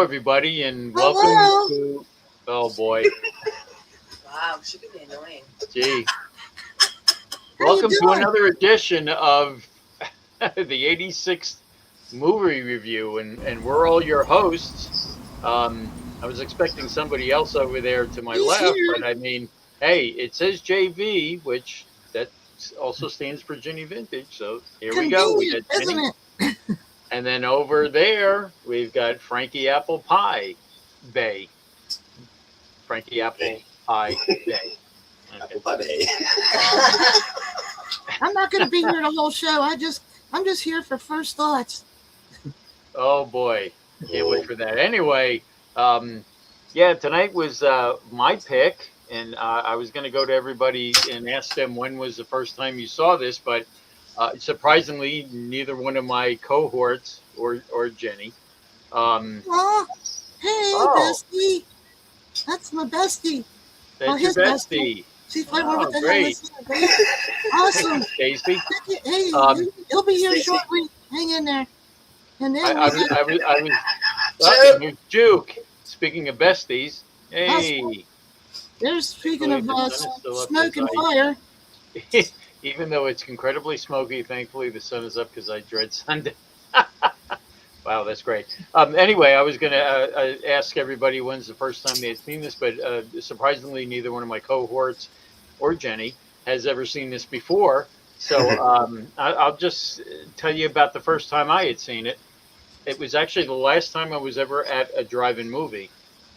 everybody, and welcome Hello. to. Oh boy, Wow, she could be annoying. gee, How you welcome to doing? another edition of the 86th movie review, and we're all your hosts. I was expecting somebody else over there to my He's left, here. but I mean, hey, it says JV, which that also stands for Jenny Vintage. So here we go. We Convenient, got isn't Jenny, it? and then over there we've got Frankie Apple Pie Bay. Frankie Apple Bay. Pie Bay. Okay. Apple pie bay. I'm not going to be here the whole show. I'm just here for first thoughts. Oh boy, can't wait for that. Anyway, yeah, tonight was my pick, and I was going to go to everybody and ask them when was the first time you saw this, but surprisingly, neither one of my cohorts or Jenny. Um, Oh, hey, oh, bestie. That's my bestie. Well, that's your his bestie. bestie. She's wondering what Oh, the hell great, this is. Awesome. Casey. Hey, Um, he'll be here Stacy. shortly. Hang in there. And I, then I we was, got I was, Juke. there's Juke. Speaking of besties, awesome. hey. There's speaking Hopefully of the sun is still up smoke and 'cause fire. even though it's incredibly smoky, thankfully the sun is up because I dread sundown. Wow, that's great. Anyway, I was going to ask everybody when's the first time they had seen this, but surprisingly, neither one of my cohorts or Jenny has ever seen this before. So I'll just tell you about the first time I had seen it. It was actually the last time I was ever at a drive-in movie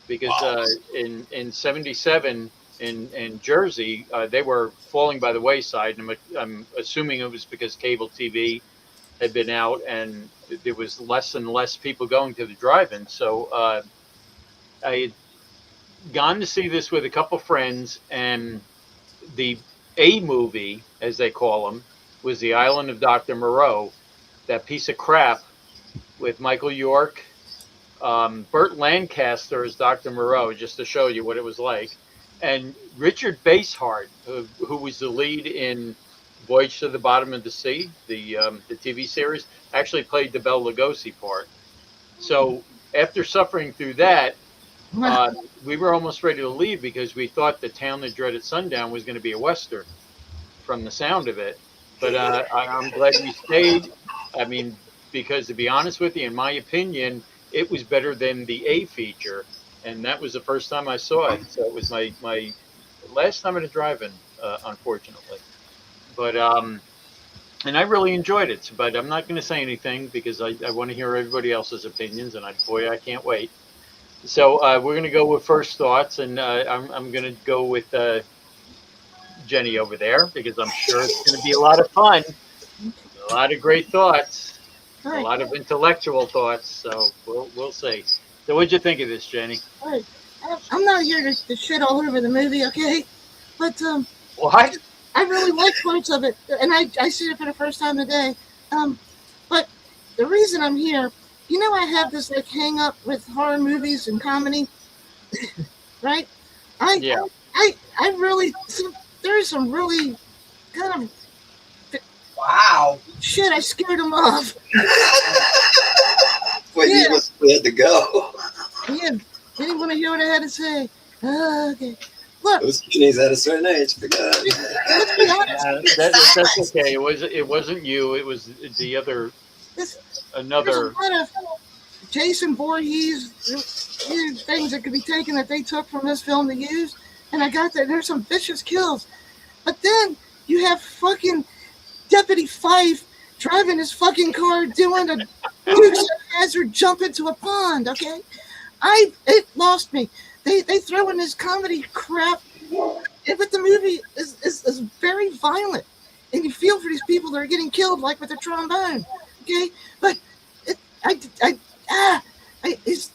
because Wow. in '77 in Jersey they were falling by the wayside, and I'm assuming it was because cable TV had been out and there was less and less people going to the drive-in. So I had gone to see this with a couple friends, and the A movie, as they call them, was The Island of Dr. Moreau, that piece of crap with Michael York, Burt Lancaster as Dr. Moreau, just to show you what it was like, and Richard Basehart, who was the lead in Voyage to the Bottom of the Sea, the TV series, actually played the Bela Lugosi part. So after suffering through that, uh, we were almost ready to leave because we thought the town that dreaded sundown was going to be a western from the sound of it. But I'm glad we stayed. I mean, because to be honest with you, in my opinion, it was better than the A feature, and that was the first time I saw it. So it was my last time at a drive-in, unfortunately. But and I really enjoyed it. But I'm not going to say anything because I want to hear everybody else's opinions, and boy, I can't wait. So we're going to go with first thoughts, and I'm going to go with Jenny over there because I'm sure it's going to be a lot of fun, a lot of great thoughts, All a right, lot of intellectual thoughts. So we'll see. So what'd you think of this, Jenny? all right. I'm not here to shit all over the movie, okay? But What? I really like parts of it, and I see it for the first time today. But the reason I'm here, I have this like hang up with horror movies and comedy, right? I Yeah. I really there's some really kind of Wow. shit. I scared them off. Well, Yeah. you must have had to go. Yeah, didn't want to hear what I had to say. Okay, look, Those kidneys at a certain age. Forgot. let's be honest. That's okay. It wasn't you. It was the other There's a another. lot of Jason Voorhees things that could be taken that they took from this film to use, and I got that. There's some vicious kills, but then you have fucking Deputy Fife driving his fucking car doing a Dukes of Hazzard jump into a pond. Okay, it lost me. They throw in this comedy crap, but the movie is very violent, and you feel for these people that are getting killed, like with a trombone. Okay, but it, I ah I it's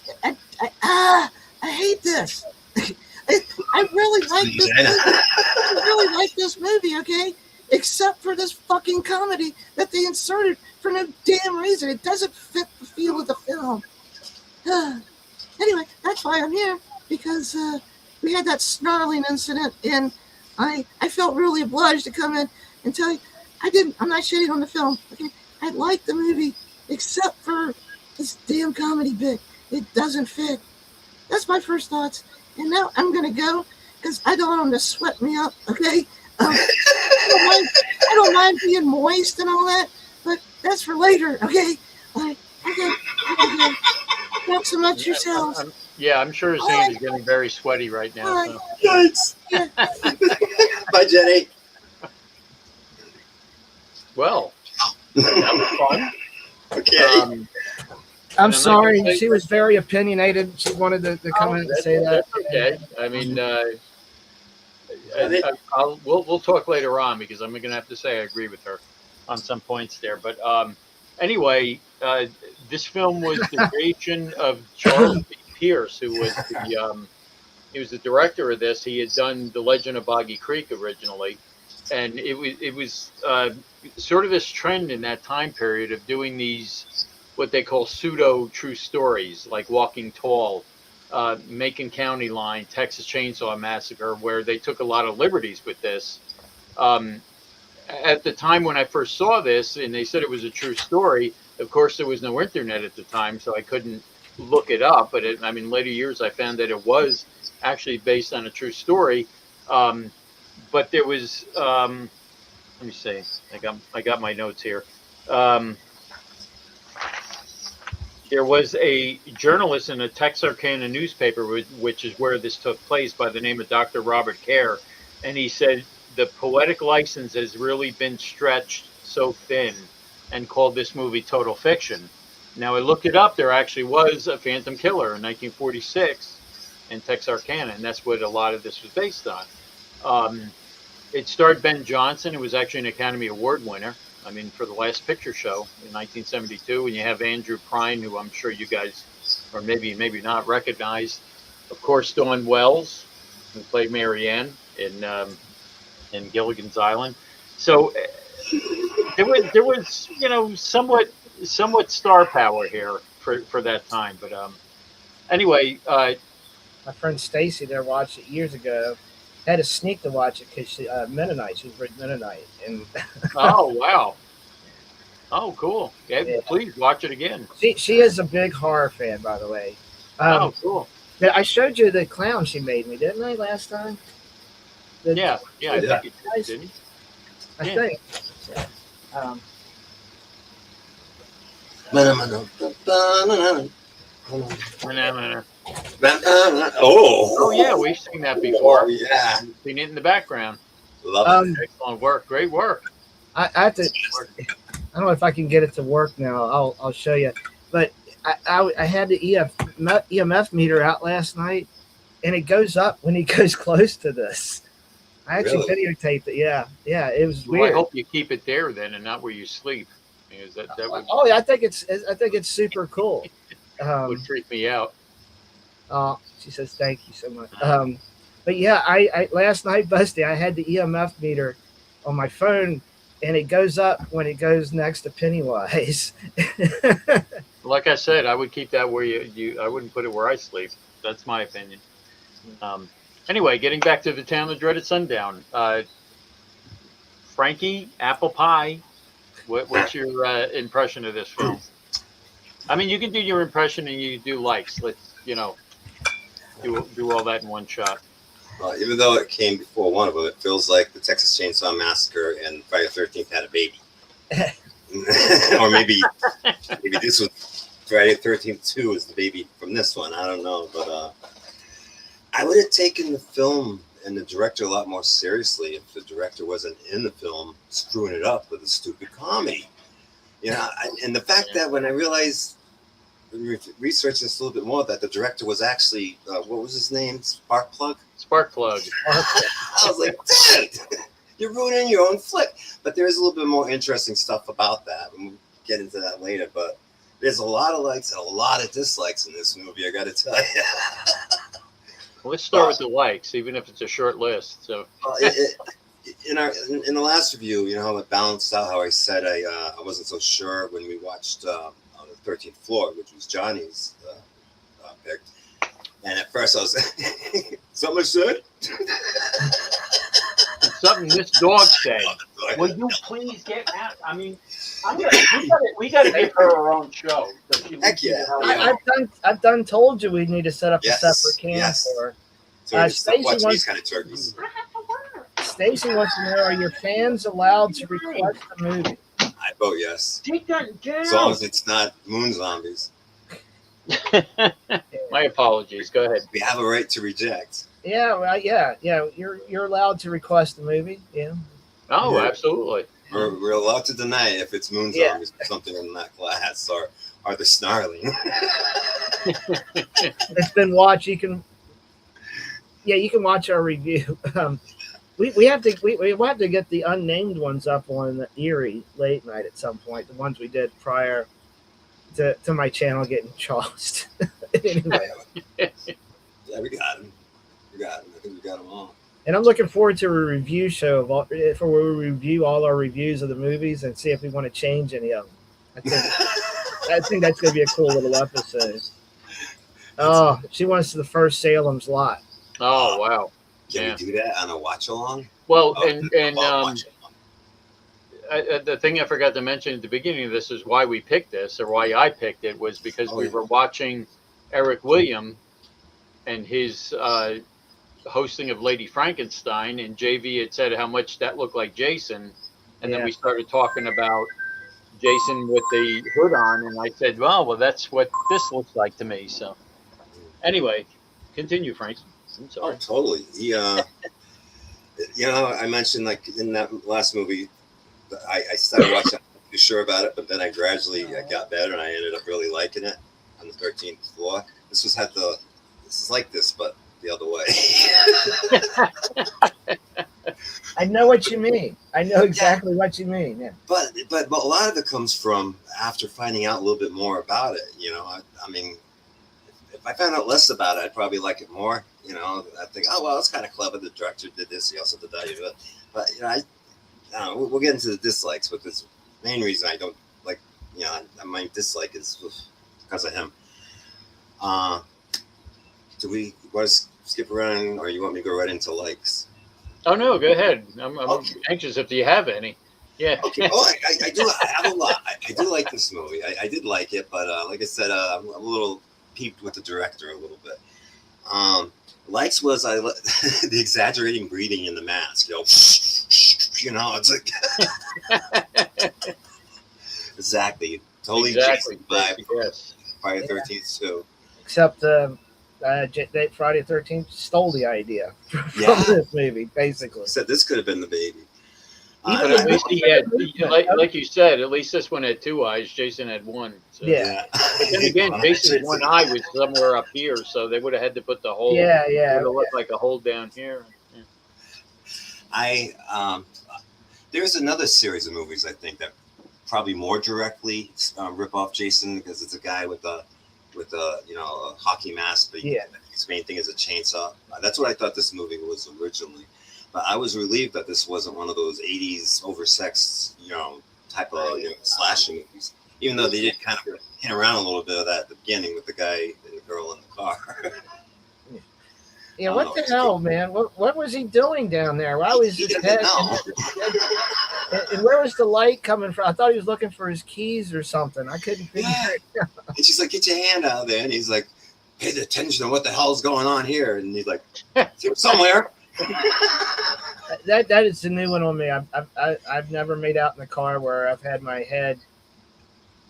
I hate this. I really like this movie. I really like this movie. Okay, except for this fucking comedy that they inserted for no damn reason. It doesn't fit the feel of the film. Anyway, that's why I'm here, because we had that snarling incident, and I felt really obliged to come in and tell you I'm not shitting on the film. Okay, I liked the movie except for this damn comedy bit. It doesn't fit. That's my first thoughts. And now I'm going to go because I don't want them to sweat me up, okay? I don't mind being moist and all that, but that's for later, okay? Okay. Okay. Talk so much yourselves. I'm sure his hand is getting very sweaty right now. All So. Yikes. Yeah. Bye, Jenny. Well, that was fun. Okay. I'm sorry. She was very opinionated. She wanted to come in and say that. That's okay. I mean, we'll talk later on because I'm going to have to say I agree with her on some points there. But anyway, this film was the creation of Charles B. Pierce, who was he was the director of this. He had done The Legend of Boggy Creek originally, and it was sort of this trend in that time period of doing these what they call pseudo true stories, like Walking Tall, Macon County Line, Texas Chainsaw Massacre, where they took a lot of liberties with this. At the time when I first saw this, and they said it was a true story, of course there was no internet at the time, so I couldn't look it up. But in later years, I found that it was actually based on a true story. But there was, let me see, I got my notes here. There was a journalist in a Texarkana newspaper, which is where this took place, by the name of Dr. Robert Kerr, and he said the poetic license has really been stretched so thin, and called this movie total fiction. Now I looked it up. There actually was a Phantom Killer in 1946 in Texarkana, and that's what a lot of this was based on. It starred Ben Johnson, who was actually an Academy Award winner. I mean, for The Last Picture Show in 1972, and you have Andrew Prine, who I'm sure you guys, or maybe not, recognize. Of course, Dawn Wells, who played Mary Ann in Gilligan's Island. So there was somewhat star power here for that time. But anyway, My friend Stacy there watched it years ago. Had to sneak to watch it because she Mennonite. She was very Mennonite, and oh wow, oh cool. Yeah. Please watch it again. she is a big horror fan, by the way. Oh cool. I showed you the clown she made me, didn't I, last time? Yeah. I think you did, didn't you? I Yeah. think. Oh yeah, we've seen that before. Oh, yeah. We've seen it in the background. Love it. Excellent work. Great work. I have to. I don't know if I can get it to work now. I'll show you. But I had the EMF meter out last night, and it goes up when he goes close to this. I actually videotaped it. Yeah, it was Well, weird. I hope you keep it there then, and not where you sleep, because that would, Oh yeah, I think it's super cool. would freak me out. Oh, she says thank you so much. But yeah, I last night, Busty, I had the EMF meter on my phone, and it goes up when it goes next to Pennywise. Like I said, I would keep that where I wouldn't put it where I sleep. That's my opinion. Anyway, getting back to The Town of Dreaded Sundown. Frankie, apple pie. What's your impression of this film? I mean, you can do your impression and you do likes. Let's do all that in one shot. Well, even though it came before one of them, it feels like the Texas Chainsaw Massacre and Friday the 13th had a baby. Or maybe this was Friday the 13th 2 is the baby from this one. I don't know. But I would have taken the film and the director a lot more seriously if the director wasn't in the film screwing it up with a stupid comedy. You know, and the fact that when I realized, researching this a little bit more, that the director was actually, what was his name? Sparkplug? Sparkplug. I was like, dude, you're ruining your own flick. But there's a little bit more interesting stuff about that, and we'll get into that later. But there's a lot of likes and a lot of dislikes in this movie, I got to tell you. Well, let's start with the likes, even if it's a short list. So in the last review, you know how it balanced out how I said I wasn't so sure when we watched on the 13th Floor, which was Johnny's pick. And at first I was something I said? something this dog said. Will you please get out? I mean, we gotta give her our own show. So she Heck yeah. I've done told you we need to set up a Yes, separate can yes. for her. So we can stop Stacey watching wants- these kind of turkeys. Stacy wants to know: are your fans allowed to request a movie? I vote yes. Take that down. As long as it's not moon zombies. My apologies. Go ahead. We have a right to reject. Yeah, well, yeah. You're allowed to request a movie. Yeah. Oh, Yeah. absolutely. We're allowed to deny it if it's moon Yeah. zombies or something in that class, or the snarling. It's been watched. You can watch our review. We have to get the unnamed ones up on the Erie late night at some point. The ones we did prior to my channel getting chossed. Anyway, Yeah, we got them. I think we got them all. and I'm looking forward to a review show of all, for where we review all our reviews of the movies and see if we want to change any of them. I think that's going to be a cool little episode. Oh, she wants the first Salem's Lot. Oh, wow. Can Yeah. we do that on a watch along? Well, Oh, and watch along. the thing I forgot to mention at the beginning of this is why we picked this, or why I picked it, was because Oh, we yeah. were watching Eric William and his hosting of Lady Frankenstein, and JV had said how much that looked like Jason, and then Yeah. we started talking about Jason with the hood on, and I said, well, that's what this looks like to me. So anyway, continue, Frank. I'm Oh, sorry. totally. He, I mentioned like in that last movie, I started watching. I wasn't too sure about it, but then I gradually got better, and I ended up really liking it. On the 13th floor, this is like this, but the other way. I know what you mean. I know exactly what you mean. Yeah. But a lot of it comes from after finding out a little bit more about it. I mean, if I found out less about it, I'd probably like it more. I think, oh well, it's kind of clever. The director did this. He also did that. But I don't know. We'll get into the dislikes, but the main reason I don't like, my dislike is because of him. Do we want to skip around, or you want me to go right into likes? Oh, no, go ahead. I'm Okay. anxious if you have any. Yeah. Okay. Oh, I do. I have a lot. I do like this movie. I did like it, but like I said, I'm a little peeved with the director a little bit. Likes was the exaggerating breathing in the mask. It's like exactly, totally Exactly. Jason vibe. Yes. Friday the 13th too. Except Friday the 13th stole the idea from Yeah. this movie, basically. Said this could have been the baby. But at least he had, like you said, at least this one had two eyes. Jason had one. So. Yeah. But then again, Jason's one eye was somewhere up here, so they would have had to put the hole. Yeah. It would have looked like a hole down here. Yeah. There's another series of movies I think that probably more directly rip off Jason, because it's a guy with a a hockey mask, but Yeah. his main thing is a chainsaw. That's what I thought this movie was originally, but I was relieved that this wasn't one of those 80s oversexed type of slasher movies, even though they did kind of hint around a little bit of that at the beginning with the guy and the girl in the car. Yeah, Oh, what the it's hell, man? What was he doing down there? Why was He his doesn't head? know. And where was the light coming from? I thought he was looking for his keys or something. I couldn't figure Yeah. it out. And she's like, "Get your hand out of there," and he's like, "Pay attention to what the hell's going on here," and he's like, "Somewhere." That is the new one on me. I've never made out in the car where I've had my head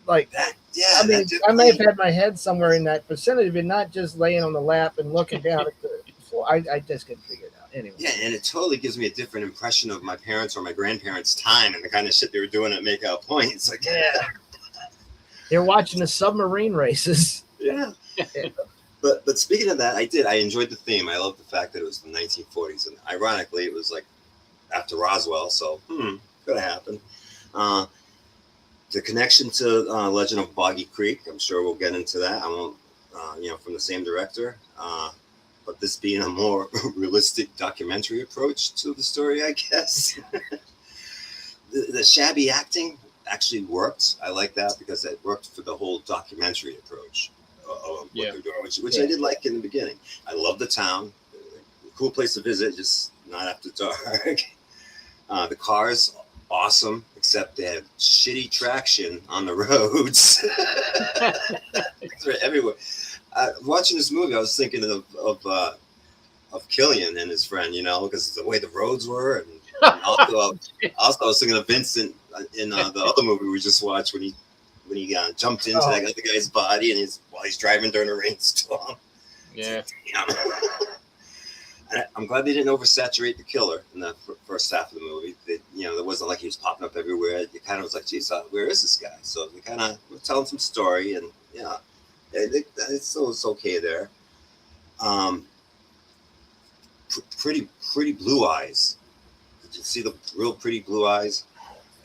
like. Yeah, I mean, I may have had my head somewhere in that vicinity, but not just laying on the lap and looking down at the floor. I just couldn't figure it out. Anyway. Yeah, and it totally gives me a different impression of my parents or my grandparents' time and the kind of shit they were doing at Makeout Point. It's like, Yeah. They're watching the submarine races. yeah. But speaking of that, I enjoyed the theme. I love the fact that it was the 1940s, and ironically, it was like after Roswell, so could have happened. The connection to Legend of Boggy Creek, I'm sure we'll get into that. I won't, from the same director. But this being a more realistic documentary approach to the story, I guess. The shabby acting actually worked. I like that because it worked for the whole documentary approach of what they're doing, which I did like in the beginning. I love the town. Cool place to visit, just not after dark. The cars awesome, except they had shitty traction on the roads. They're everywhere. Watching this movie, I was thinking of Killian and his friend, you know, because the way the roads were, and also I was thinking of Vincent in the other movie we just watched when he jumped into that other guy's body and while he's driving during a rainstorm. Yeah. I'm glad they didn't oversaturate the killer in the first half of the movie. There wasn't like he was popping up everywhere. It kind of was like, geez, where is this guy? So they kind of were telling some story, and it's okay there. Pretty blue eyes. Did you see the real pretty blue eyes?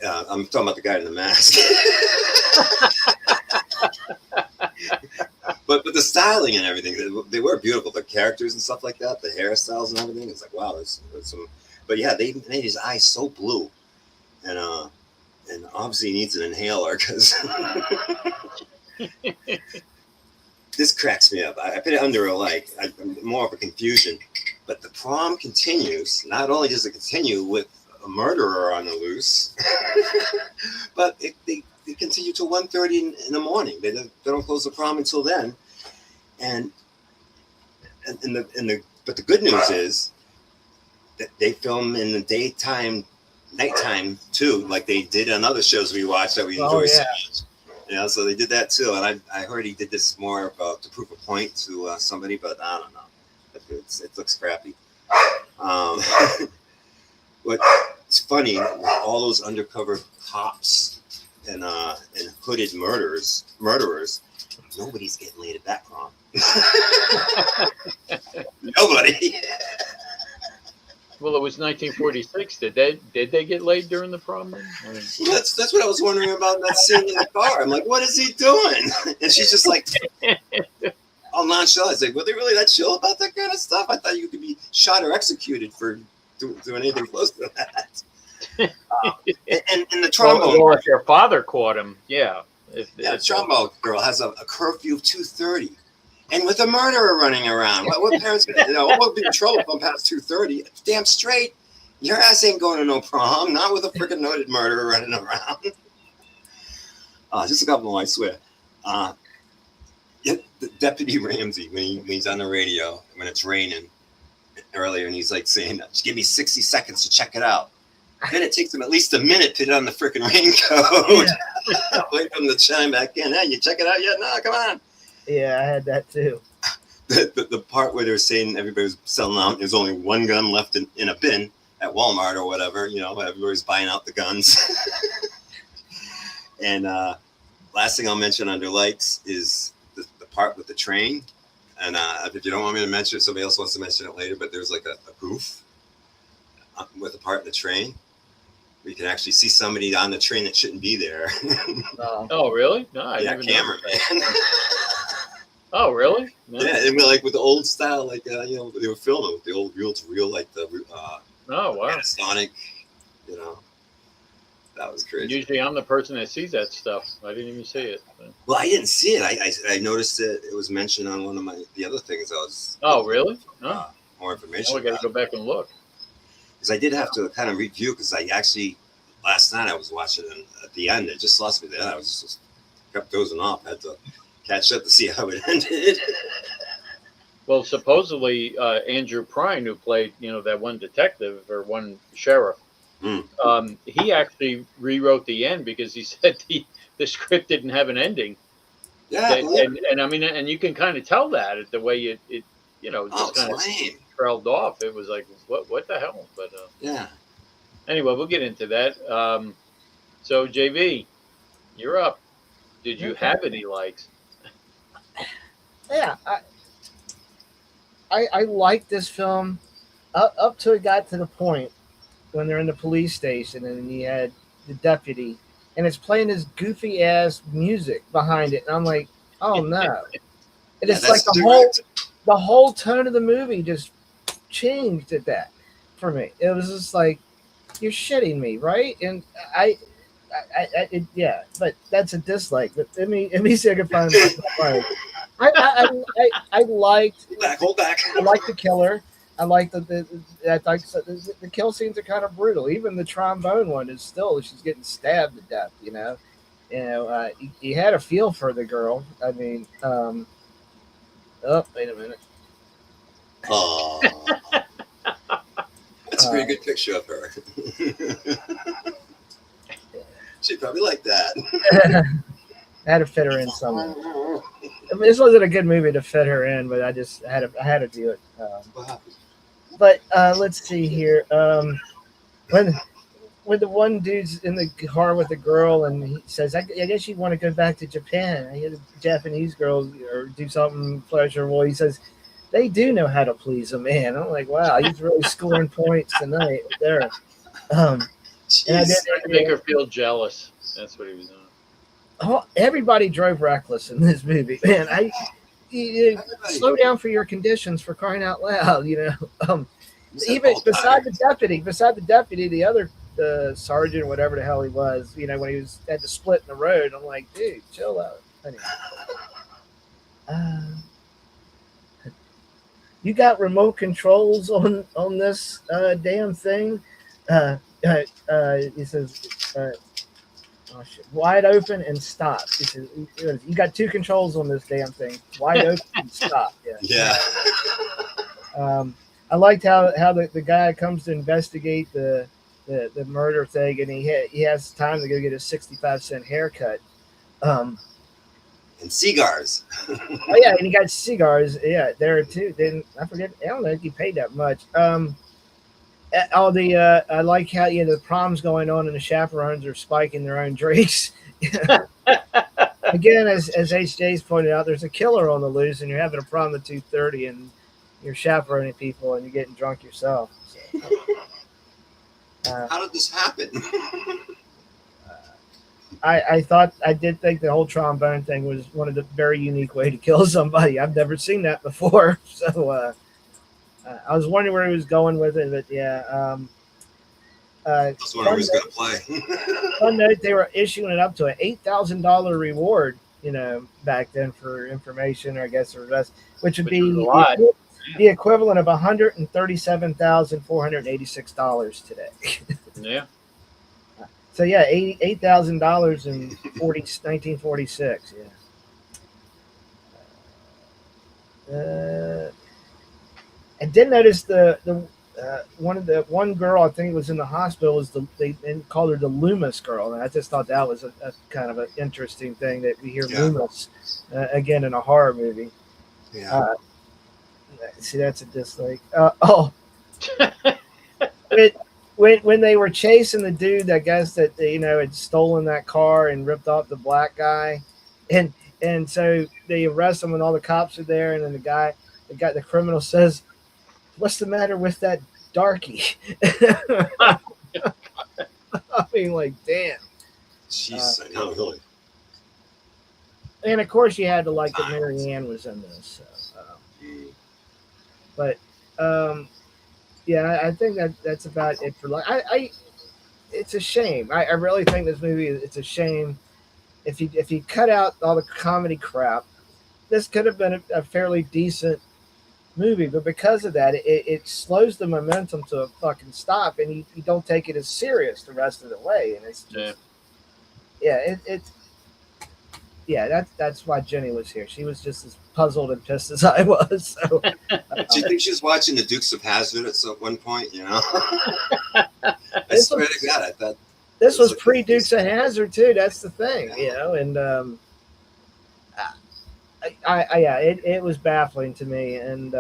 I'm talking about the guy in the mask. But the styling and everything, they were beautiful. The characters and stuff like that, the hairstyles and everything. It's like, wow, there's some. But yeah, they made his eyes so blue, and obviously he needs an inhaler because this cracks me up. I put it under more of a confusion. But the prom continues. Not only does it continue with a murderer on the loose, but they continue till 1:30 in the morning. They don't close the prom until then. But the good news is that they film in the daytime, nighttime too, like they did on other shows we watched that we enjoy so much. So they did that too. And I heard he did this more to prove a point to somebody, but I don't know. It looks crappy. But it's funny, all those undercover cops and hooded murderers, nobody's getting laid at that prom. Nobody. Well, it was 1946. Did they get laid during the prom? I mean, that's what I was wondering about that scene in the car. I'm like, what is he doing? And she's just like, all nonchalant. It's like, were they really that chill about that kind of stuff? I thought you could be shot or executed for doing anything close to that. And the trombone, or if your father caught him, yeah. The trombone girl has a curfew of 2:30, and with a murderer running around. What parents? Won't be in trouble if I'm past 2:30. Damn straight, your ass ain't going to no prom. Not with a freaking noted murderer running around. Just a couple more, I swear. The Deputy Ramsey, when he's on the radio, when it's raining earlier, and he's like saying, just give me 60 seconds to check it out. Then it takes him at least a minute to put it on the freaking raincoat. Yeah. Wait for him to chime back in. Hey, you check it out yet? No, come on. Yeah, I had that too. The part where they're saying everybody was selling out, there's only one gun left in a bin at Walmart or whatever, everybody's buying out the guns. And last thing I'll mention under likes is the part with the train. And if you don't want me to mention it, somebody else wants to mention it later, but there's like a goof with a part in the train. We can actually see somebody on the train that shouldn't be there. Oh, really? No, I didn't even cameraman. Oh, really? No. Yeah, and like with the old style, like they were filming with the old reel-to-reel, like the oh wow, Panasonic. That was crazy. Usually, I'm the person that sees that stuff. I didn't even see it. Well, I didn't see it. I noticed that it was mentioned on one of the other things. I was. Oh, really? No. More information. I got to go back and look. Because I did have to kind of review, because I actually last night I was watching it, and at the end it just lost me there. I was just kept dozing off. I had to catch up to see how it ended. Well, supposedly Andrew Prine, who played that one detective or one sheriff, he actually rewrote the end because he said the script didn't have an ending. Yeah, and I mean, and you can kind of tell that the way it just kind of trailed off. It was like, what the hell? But yeah. Anyway, we'll get into that. So JV, you're up. Did you have any likes? Yeah, I liked this film up till it got to the point when they're in the police station and you had the deputy and it's playing this goofy ass music behind it, and I'm like, oh no! And it's like the whole tone of the movie just changed at that for me. It was just like, you're shitting me, right? And yeah, but that's a dislike. But let me see if I can find my like. I liked. Hold back. I liked the killer. I like the kill scenes are kind of brutal. Even the trombone one is still she's getting stabbed to death. You had a feel for the girl. I mean, oh wait a minute. Oh, that's a pretty good picture of her. She'd probably like that. I had to fit her in somewhere. I mean, this wasn't a good movie to fit her in, but I had to do it. What happened? But let's see here. When the one dude's in the car with the girl and he says, I guess you want to go back to Japan. I hear the Japanese girls or do something pleasurable. He says, they do know how to please a man. I'm like, wow, he's really scoring points tonight there. And I did Trying to make her feel jealous. That's what he was doing. Everybody drove reckless in this movie, man. Slow down for your conditions, for crying out loud. Even beside the deputy, the other sergeant or whatever the hell he was, when he had to split in the road, I'm like, dude, chill out. Anyway. You got remote controls on this damn thing? He says, oh shit, wide open and stop. He says, you got two controls on this damn thing. Wide open and stop. Yeah. I liked how the guy comes to investigate the murder thing, and he has time to go get a 65-cent haircut. And cigars. Oh yeah, and he got cigars. Yeah, there too. Then I forget. I don't know if he paid that much. I like how the prom's going on and the chaperones are spiking their own drinks. Again, as HJ's pointed out, there's a killer on the loose, and you're having a prom at 2:30, and you're chaperoning people, and you're getting drunk yourself. So, how did this happen? I did think the whole trombone thing was one of the very unique way to kill somebody. I've never seen that before, so I was wondering where he was going with it, but yeah. I was wondering who was going to play. One note, they were issuing it up to an $8,000 reward, back then for information, or I guess the rest, which would be the equivalent of $137,486 today. Yeah. So yeah, $8,000 in 1946. Yeah. I did notice the one girl, I think was in the hospital, they called her the Loomis girl, and I just thought that was a kind of an interesting thing that we hear Loomis again in a horror movie. Yeah. See, that's a dislike. When they were chasing the dude, I guess that had stolen that car and ripped off the black guy, and so they arrest him when all the cops are there, and then the criminal says, "What's the matter with that darky?" I mean, like, damn. Jeez, I know, really. And of course, you had to like that Mary Ann was in this. But yeah, I think that's about it for it's a shame. I really think this movie, it's a shame. If you cut out all the comedy crap, this could have been a fairly decent movie, but because of that, it slows the momentum to a fucking stop, and you don't take it as serious the rest of the way, and it's just that's why Jenny was here. She was just as puzzled and pissed as I was. So, do you think she was watching the Dukes of Hazzard at one point? I swear to God, I thought this was pre Dukes of Hazzard too. That's the thing, and it was baffling to me, and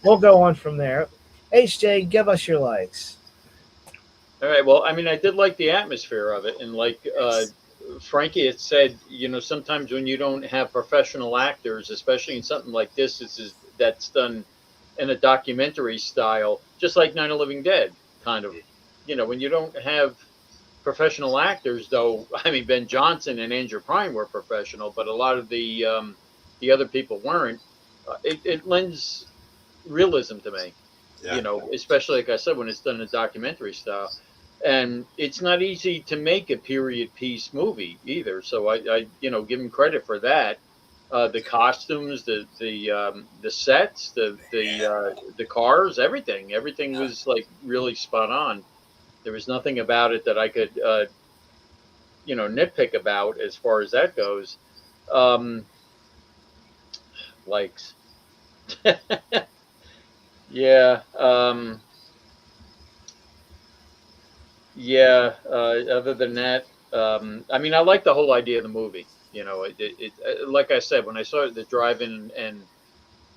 we'll go on from there. HJ, give us your likes. All right. Well, I mean, I did like the atmosphere of it, and like Frankie had said, sometimes when you don't have professional actors, especially in something like this, that's done in a documentary style, just like Night of the Living Dead, kind of. When you don't have professional actors, though, I mean, Ben Johnson and Andrew Prine were professional, but a lot of the other people weren't. It lends realism to me, especially, like I said, when it's done in a documentary style. And it's not easy to make a period piece movie either. So I give him credit for that. the costumes, the sets, the cars, everything was like really spot on. There was nothing about it that I could nitpick about as far as that goes. Um, likes, yeah, yeah. Other than that, I mean, I like the whole idea of the movie. Like I said, when I saw it, the drive-in, and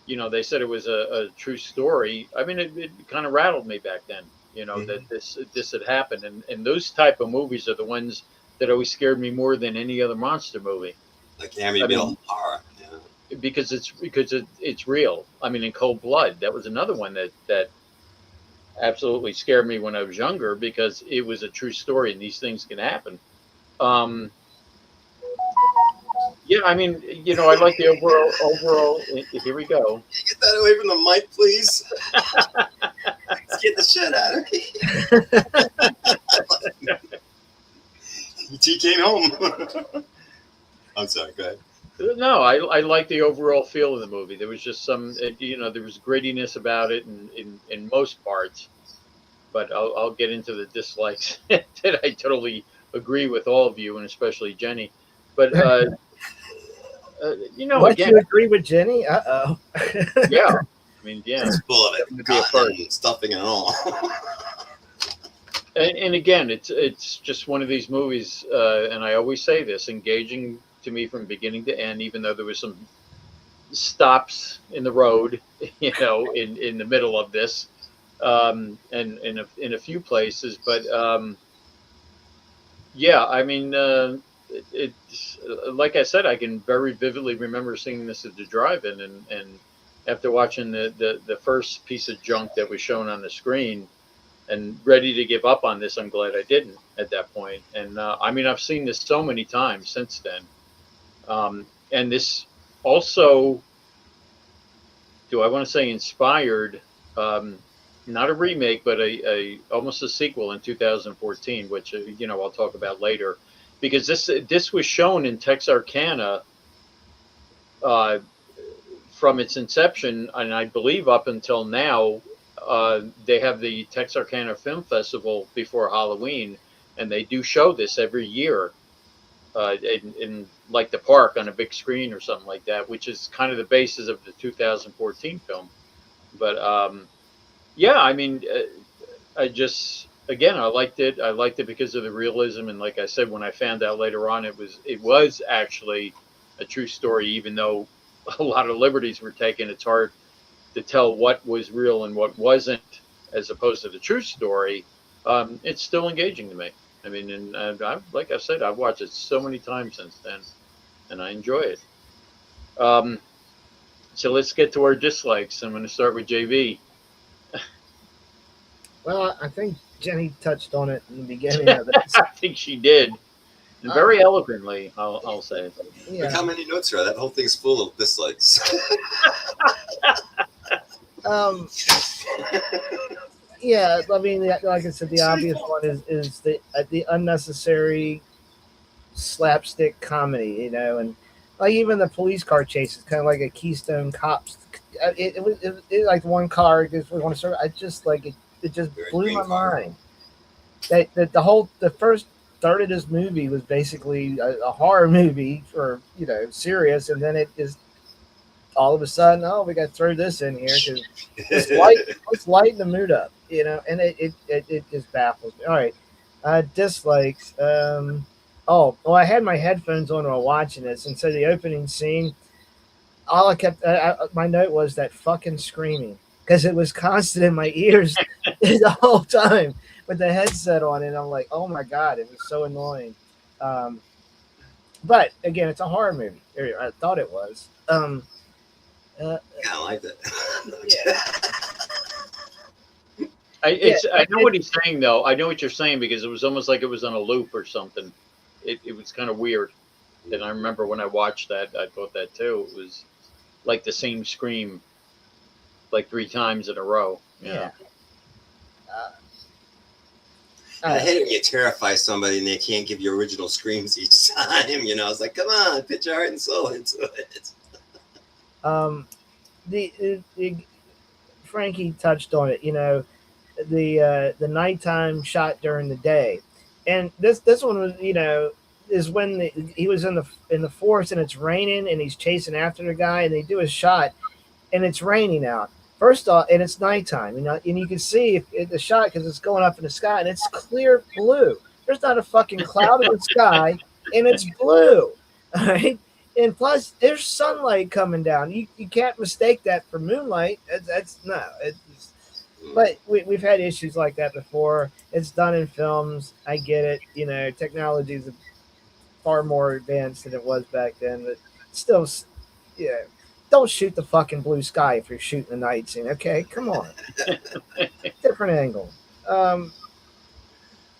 they said it was a true story. I mean, it kind of rattled me back then. That Mhm. this had happened, and those type of movies are the ones that always scared me more than any other monster movie. Like I Amityville mean, Horror. Yeah. because it's real. I mean, in Cold Blood, that was another one that absolutely scared me when I was younger because it was a true story and these things can happen. Um, yeah, I mean, I like the overall. Here we go. Get that away from the mic, please. Let's get the shit out of me. He came home. I'm sorry. Go ahead. No, I like the overall feel of the movie. There was just there was grittiness about it in most parts, but I'll get into the dislikes that I totally agree with all of you and especially Jenny. But What, again, you agree with Jenny? yeah, I mean, yeah, It's full of that it, would be a cotton first. and stuffing and all. And again, it's just one of these movies, and I always say this, engaging to me from beginning to end, even though there was some stops in the road, in the middle of this, and in a few places. But yeah, I mean, it's like I said, I can very vividly remember seeing this at the drive-in, and after watching the first piece of junk that was shown on the screen, and ready to give up on this, I'm glad I didn't at that point. And I mean, I've seen this so many times since then, and this also, do I want to say, inspired, um, not a remake, but a almost a sequel in 2014, which I'll talk about later, because this was shown in Texarkana uh, from its inception, and I believe up until now. They have the Texarkana Film Festival before Halloween, and they do show this every year in like the park on a big screen or something like that, which is kind of the basis of the 2014 film. But yeah, I mean, I just again, I liked it. I liked it because of the realism, and like I said, when I found out later on, it was actually a true story, even though a lot of liberties were taken. It's hard to tell what was real and what wasn't, as opposed to the true story. It's still engaging to me. I mean, and like I said, I've watched it so many times since then, and I enjoy it. Um, so let's get to our dislikes. I'm going to start with JV. Well, I think Jenny touched on it in the beginning of this. I think she did, and very eloquently. I'll say. Look how Yeah. many notes are. That whole thing's full of dislikes. Um, yeah. I mean, like I said, the obvious one is the unnecessary slapstick comedy, and like even the police car chase is kind of like a Keystone Cops. It like one car just we want to serve. I just like it. It just Very blew green my car. mind. That the first third of this movie was basically a horror movie for serious, and then it is all of a sudden, oh, we got to throw this in here because let's lighten the mood up, and it just baffles me. All right, dislikes. Oh, well, I had my headphones on while watching this, and so the opening scene, all I kept, my note was that fucking screaming because it was constant in my ears the whole time with the headset on, and I'm like, oh my god, it was so annoying. Um, but again, it's a horror movie. Or I thought it was. Uh, Yeah, I like that. I know what he's saying though. I know what you're saying because it was almost like it was on a loop or something. It was kind of weird. And I remember when I watched that, I thought that too. It was like the same scream, like 3 times in a row. yeah. I hate when you terrify somebody and they can't give you original screams each time. It's like, come on, put your heart and soul into it. The Frankie touched on it. The nighttime shot during the day, and this one was is when he was in the forest and it's raining and he's chasing after the guy and they do a shot and it's raining out. First off, and it's nighttime, and you can see the shot because it's going up in the sky and it's clear blue. There's not a fucking cloud in the sky, and it's blue. All right. And plus, there's sunlight coming down. You can't mistake that for moonlight. That's no. But we've had issues like that before. It's done in films. I get it. Technology is far more advanced than it was back then. But still, yeah. Don't shoot the fucking blue sky if you're shooting the night scene. Okay, come on. Different angle.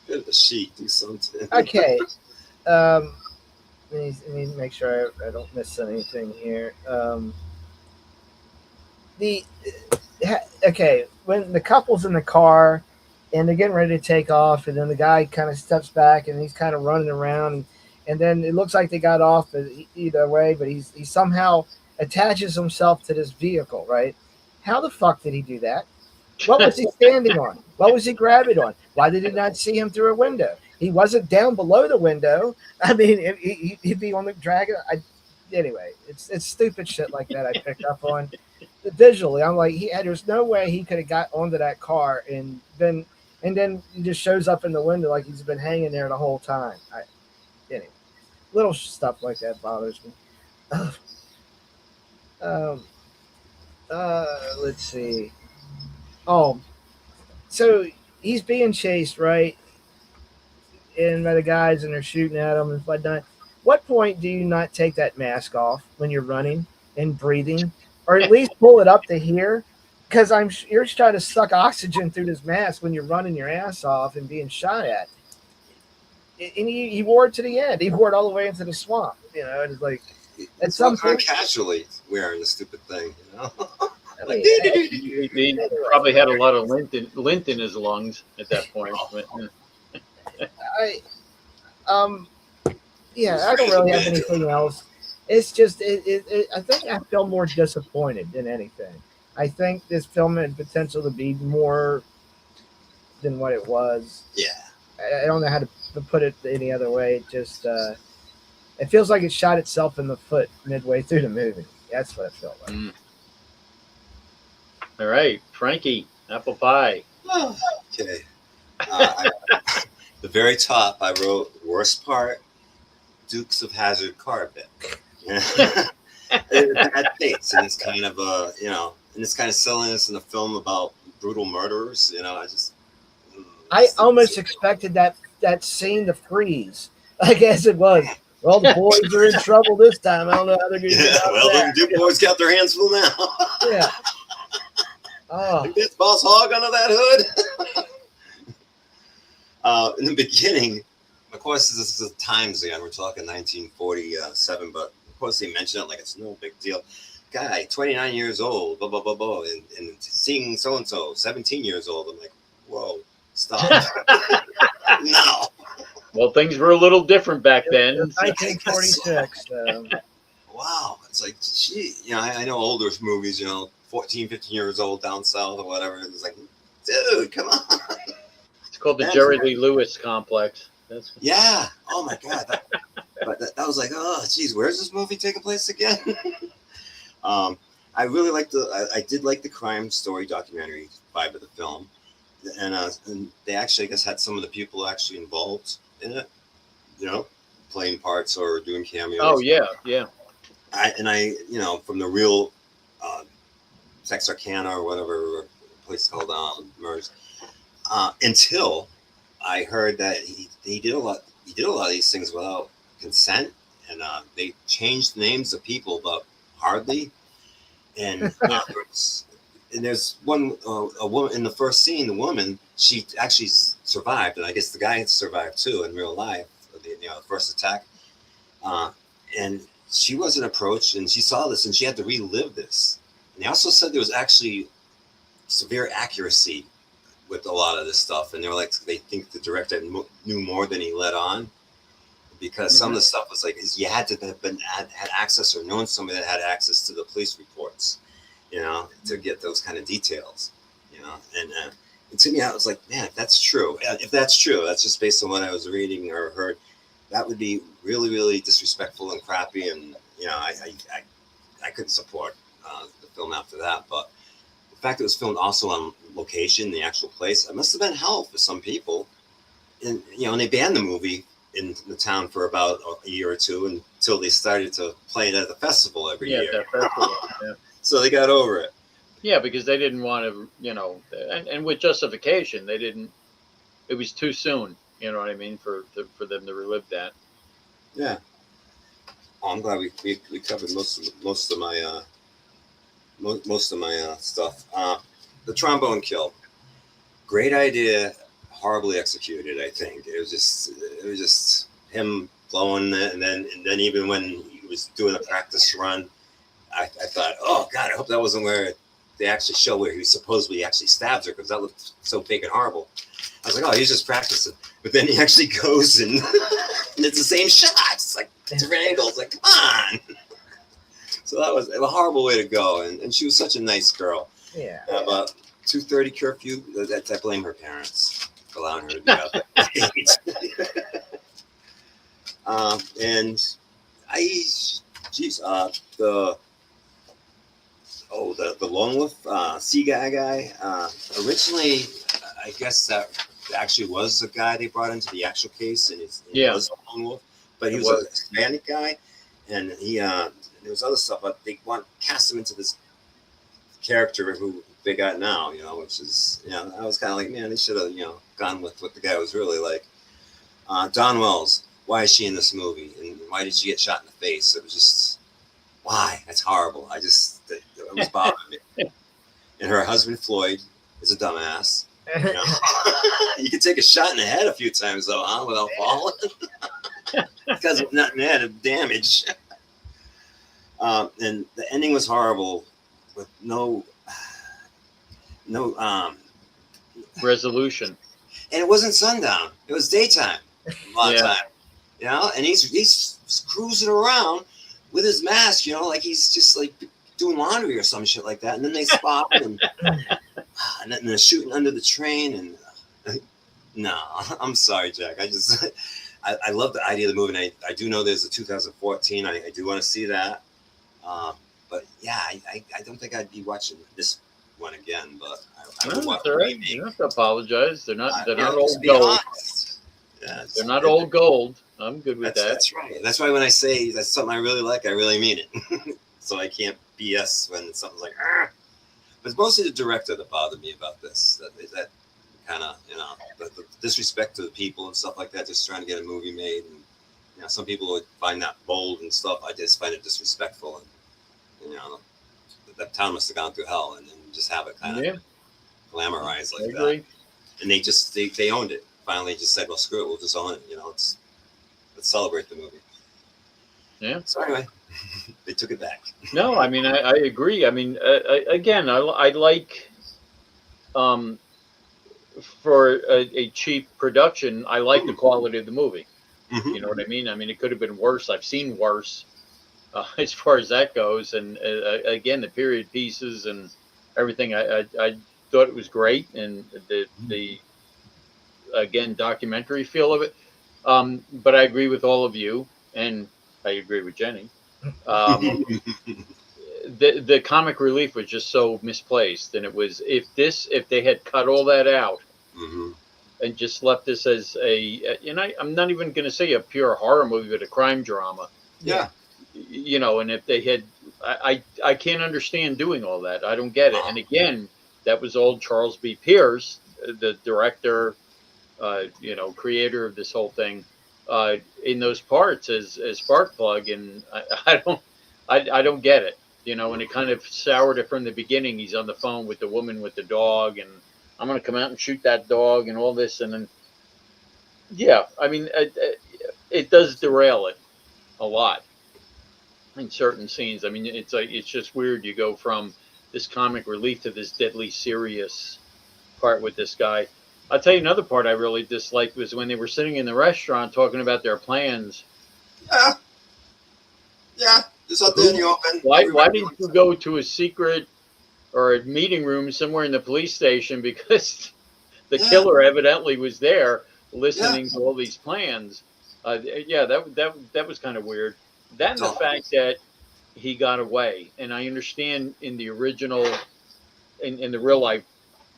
Bit of a sheet, do something. Okay. Let me make sure I don't miss anything here. Okay, when the couple's in the car and they're getting ready to take off, and then the guy kind of steps back and he's kind of running around, and then it looks like they got off either way, but he somehow attaches himself to this vehicle, right? How the fuck did he do that? What was he standing on? What was he grabbing on? Why did he not see him through a window? He wasn't down below the window. I mean, he'd be on the dragon. Anyway, it's stupid shit like that I picked up on. Visually, I'm like, there's no way he could have got onto that car and then he just shows up in the window like he's been hanging there the whole time. Anyway, little stuff like that bothers me. Let's see. Oh, so he's being chased, right? And by the guys, and they're shooting at him and whatnot. What point do you not take that mask off when you're running and breathing, or at least pull it up to here? Because you're trying to suck oxygen through this mask when you're running your ass off and being shot at. And he wore it to the end. He wore it all the way into the swamp. And it's like at some point casually wearing the stupid thing. He probably had a lot of lint in his lungs at that point. But, I don't really have anything else. It's just I think I feel more disappointed than anything. I think this film had potential to be more than what it was. Yeah. I don't know how to put it any other way. It just it feels like it shot itself in the foot midway through the movie. That's what it felt like. All right, Frankie, apple pie. Okay. The very top, I wrote worst part, Dukes of Hazzard car bit. Bad taste, and it's kind of and it's kind of silliness in a film about brutal murderers. I almost expected that scene to freeze, like as it was. Well, the boys are in trouble this time. I don't know how they're going to get out of that. The boys got their hands full now. Yeah. Oh. Gets Boss Hog under that hood. In the beginning, of course, this is times again. We're talking 1947, but of course they mention it like it's no big deal. Guy, 29 years old, blah, blah, blah, blah, and seeing so-and-so, 17 years old. I'm like, whoa, stop. No. Well, things were a little different back then. 1946. Wow. It's like, gee, I know older movies, 14, 15 years old down south or whatever. It's like, dude, come on. It's called the Jerry Lee Lewis complex. Yeah. Oh, my God. That was like, oh, geez, where's this movie taking place again? I really did like the crime story documentary vibe of the film. And they actually, I guess, had some of the people actually involved in it, playing parts or doing cameos. Oh, yeah, yeah. From the real Texarkana or whatever place called MERS, until I heard that he did a lot. He did a lot of these things without consent, and they changed the names of people, but hardly. And there's one a woman in the first scene. The woman, she actually survived, and I guess the guy survived too in real life. The first attack, and she wasn't approached, and she saw this, and she had to relive this. And they also said there was actually severe accuracy with a lot of this stuff, and they think the director knew more than he let on, because some of the stuff was like you had to have had access or known somebody that had access to the police reports, to get those kind of details, and to me I was like, man, if that's true, that's just based on what I was reading or heard, that would be really, really disrespectful and crappy, and I couldn't support the film after that. But the fact it was filmed also on location, the actual place, it must have been hell for some people. And and they banned the movie in the town for about a year or two until they started to play it at the festival every year. That festival, yeah. So they got over it. Yeah, because they didn't want to, and with justification, they didn't. It was too soon. You know what I mean? For them to relive that. Yeah. Oh, I'm glad we covered most of my stuff. The trombone kill, great idea, horribly executed. I think it was just him blowing it, and then even when he was doing a practice run, I thought, oh God, I hope that wasn't where they actually show where he supposedly actually stabs her, because that looked so fake and horrible. I was like, oh, he's just practicing. But then he actually goes and, and it's the same shot. It's like different angles. Like, come on. So that was a horrible way to go. And she was such a nice girl. Yeah. About 2:30 curfew. I blame her parents for allowing her to be out there. And the lone wolf, sea guy. Originally, I guess that actually was the guy they brought into the actual case, and he was a lone wolf, but he was a Hispanic guy, and there was other stuff, but they cast him into this character who they got now, which is, I was kind of like, man, they should have, gone with what the guy was really like. Dawn Wells, why is she in this movie, and why did she get shot in the face? It was just, why? That's horrible. It was bothering me. And her husband Floyd is a dumbass. You can take a shot in the head a few times though, huh? Without falling. Because of not of damage. And the ending was horrible, with no resolution. And it wasn't sundown; it was daytime a lot of time. And he's cruising around with his mask, like he's just like doing laundry or some shit like that. And then they spot him, and then they're shooting under the train. And no, I'm sorry, Jack. I love the idea of the movie. And I do know there's a 2014. I do want to see that. But yeah, I don't think I'd be watching this one again. But I would watch the remake. You don't have to apologize. They're not old gold. Yeah, they're not old gold. I'm good with that. That's right. That's why when I say that's something I really like, I really mean it. So I can't BS when something's like, ah. But it's mostly the director that bothered me about this. That kind of, the disrespect to the people and stuff like that, just trying to get a movie made. And, some people would find that bold and stuff. I just find it disrespectful. And, that town must have gone through hell and just have it kind of glamorized like that. And they owned it. Finally just said, well, screw it. We'll just own it. Let's celebrate the movie. Yeah. So anyway, they took it back. No, I mean, I agree. I mean, again, I like, for a cheap production, I like the quality of the movie. Mm-hmm. You know what I mean? I mean, it could have been worse. I've seen worse as far as that goes. And again, the period pieces and everything, I thought it was great. And the again, documentary feel of it. But I agree with all of you, and I agree with Jenny. The comic relief was just so misplaced, and it was if they had cut all that out and just left this as I'm not even going to say a pure horror movie, but a crime drama. Yeah. And if they had, I can't understand doing all that. I don't get it. And again, that was old Charles B. Pierce, the director, creator of this whole thing, in those parts as Sparkplug, and I don't get it, and it kind of soured it from the beginning. He's on the phone with the woman with the dog, and I'm going to come out and shoot that dog and all this, and then I mean it does derail it a lot in certain scenes. I mean, it's just weird. You go from this comic relief to this deadly serious part with this guy. I'll tell you another part I really disliked was when they were sitting in the restaurant talking about their plans Yeah, just out there in the open. Why Everybody didn't you go to a secret or a meeting room somewhere in the police station? Because the Yeah. killer evidently was there listening Yeah. to all these plans. Yeah, that was kind of weird. That and the So- fact that he got away. And I understand in the original, in the real life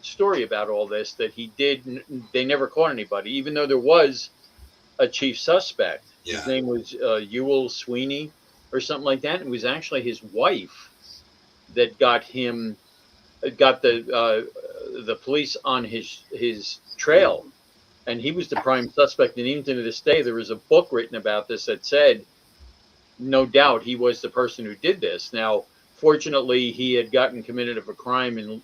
story about all this, that they never caught anybody, even though there was a chief suspect. Yeah. His name was Ewell Sweeney or something like that. It was actually his wife that got the police on his trail, and he was the prime suspect. And even to this day, there was a book written about this that said, no doubt, he was the person who did this. Now, fortunately, he had gotten committed of a crime and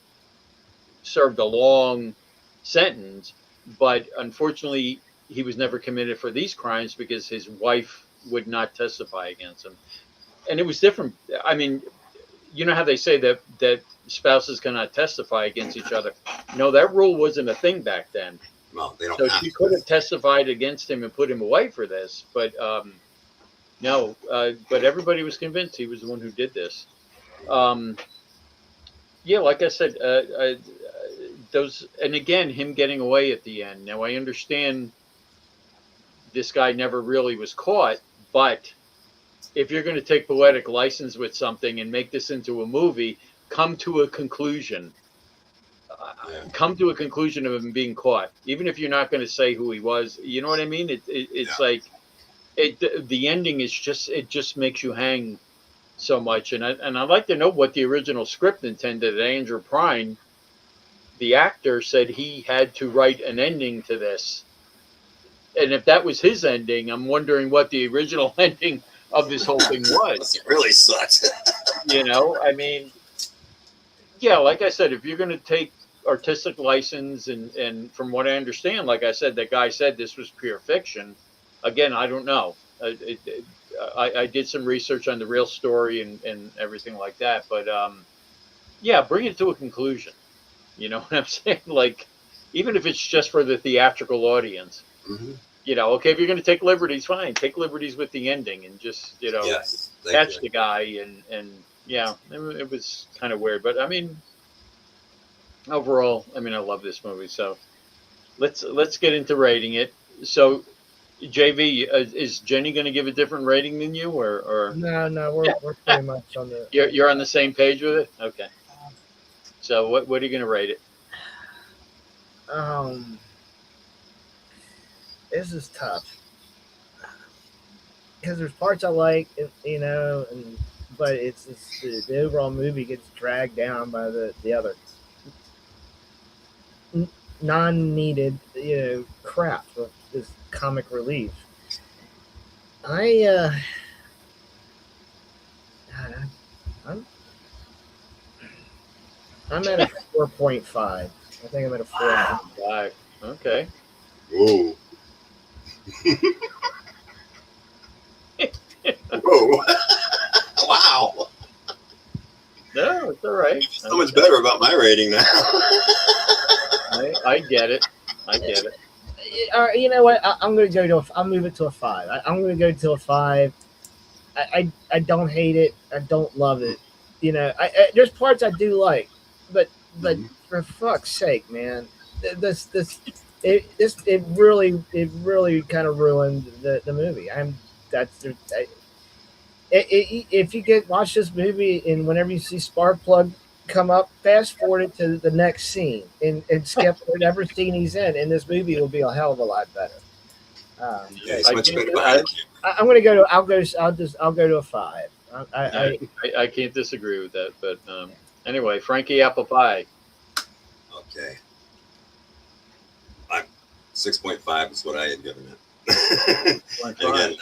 served a long sentence, but unfortunately, he was never committed for these crimes because his wife would not testify against him. And it was different. I mean, you know how they say that spouses cannot testify against each other. No, that rule wasn't a thing back then. No, they don't So have she to. could have testified against him and put him away for this, but no. But everybody was convinced he was the one who did this. Yeah, like I said, those, and again, him getting away at the end. Now I understand this guy never really was caught, but if you're going to take poetic license with something and make this into a movie, come to a conclusion. Come to a conclusion of him being caught, even if you're not going to say who he was. You know what I mean? It's like the ending is just makes you hang so much. And I'd like to know what the original script intended. Andrew Prine, the actor, said he had to write an ending to this, and if that was his ending, I'm wondering what the original ending of this whole thing was. It really sucks. You know, I mean, yeah, like I said, if you're going to take artistic license, and from what I understand, like I said, that guy said this was pure fiction. Again, I don't know. I did some research on the real story and everything like that, but yeah, bring it to a conclusion. You know what I'm saying? Like, even if it's just for the theatrical audience. Mm-hmm. You know, okay, if you're going to take liberties, fine. Take liberties with the ending and just, Yes, catch the guy. And yeah, it was kind of weird. But, I mean, overall, I mean, I love this movie. So let's get into rating it. So, JV, is Jenny going to give a different rating than you? Or No, we're pretty much on the. you're on the same page with it? Okay. So what are you going to rate it? This is tough because there's parts I like, but it's the overall movie gets dragged down by the other non-needed crap of this comic relief. I'm at a 4.5. I think I'm at a 4. Wow. Okay. Whoa. Whoa. Wow. No, it's all right. So much better about my rating now. I get it. I get it. You know what? I'm going to go I'll move it to a 5. I'm going to go to a 5. I don't hate it. I don't love it. There's parts I do like, but for fuck's sake, man, it really kind of ruined the movie. If you watch this movie and whenever you see Sparkplug come up, fast forward it to the next scene and skip whatever scene he's in, and this movie will be a hell of a lot better. It's much better. I'm going to go to. I'll go to a 5. I can't disagree with that. But anyway, Frankie Apple Pie. Okay. 6.5 is what I had given it. Again,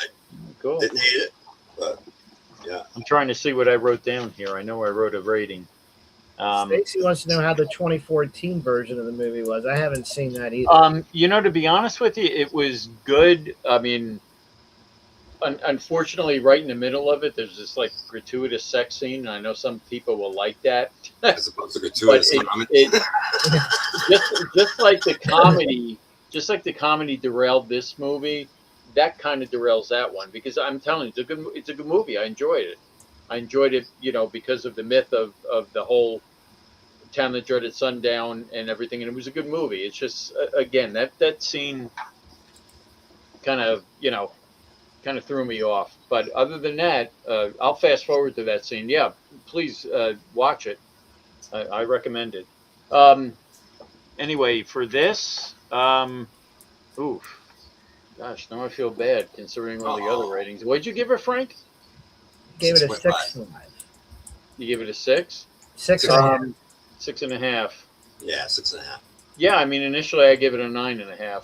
Cool. I didn't hate it, but yeah. I'm trying to see what I wrote down here. I know I wrote a rating. Stacy wants to know how the 2014 version of the movie was. I haven't seen that either. To be honest with you, it was good. I mean, unfortunately, right in the middle of it, there's this like gratuitous sex scene, and I know some people will like that. As opposed to gratuitous comedy. Just like the comedy derailed this movie. that kind of derails that one, because I'm telling you, it's a good movie. I enjoyed it. I enjoyed it, because of the myth of the whole town that dreaded sundown and everything, and it was a good movie. It's just again, that scene kind of threw me off. But other than that, I'll fast forward to that scene. Yeah, please watch it. I recommend it. Um, anyway, for this, oof, gosh, now I feel bad considering all the other ratings. What'd you give it, Frank? Gave it a 6.5. 6.5. You give it a 6? 6.5. 6.5. Yeah, 6.5. Yeah, I mean, initially I gave it a 9.5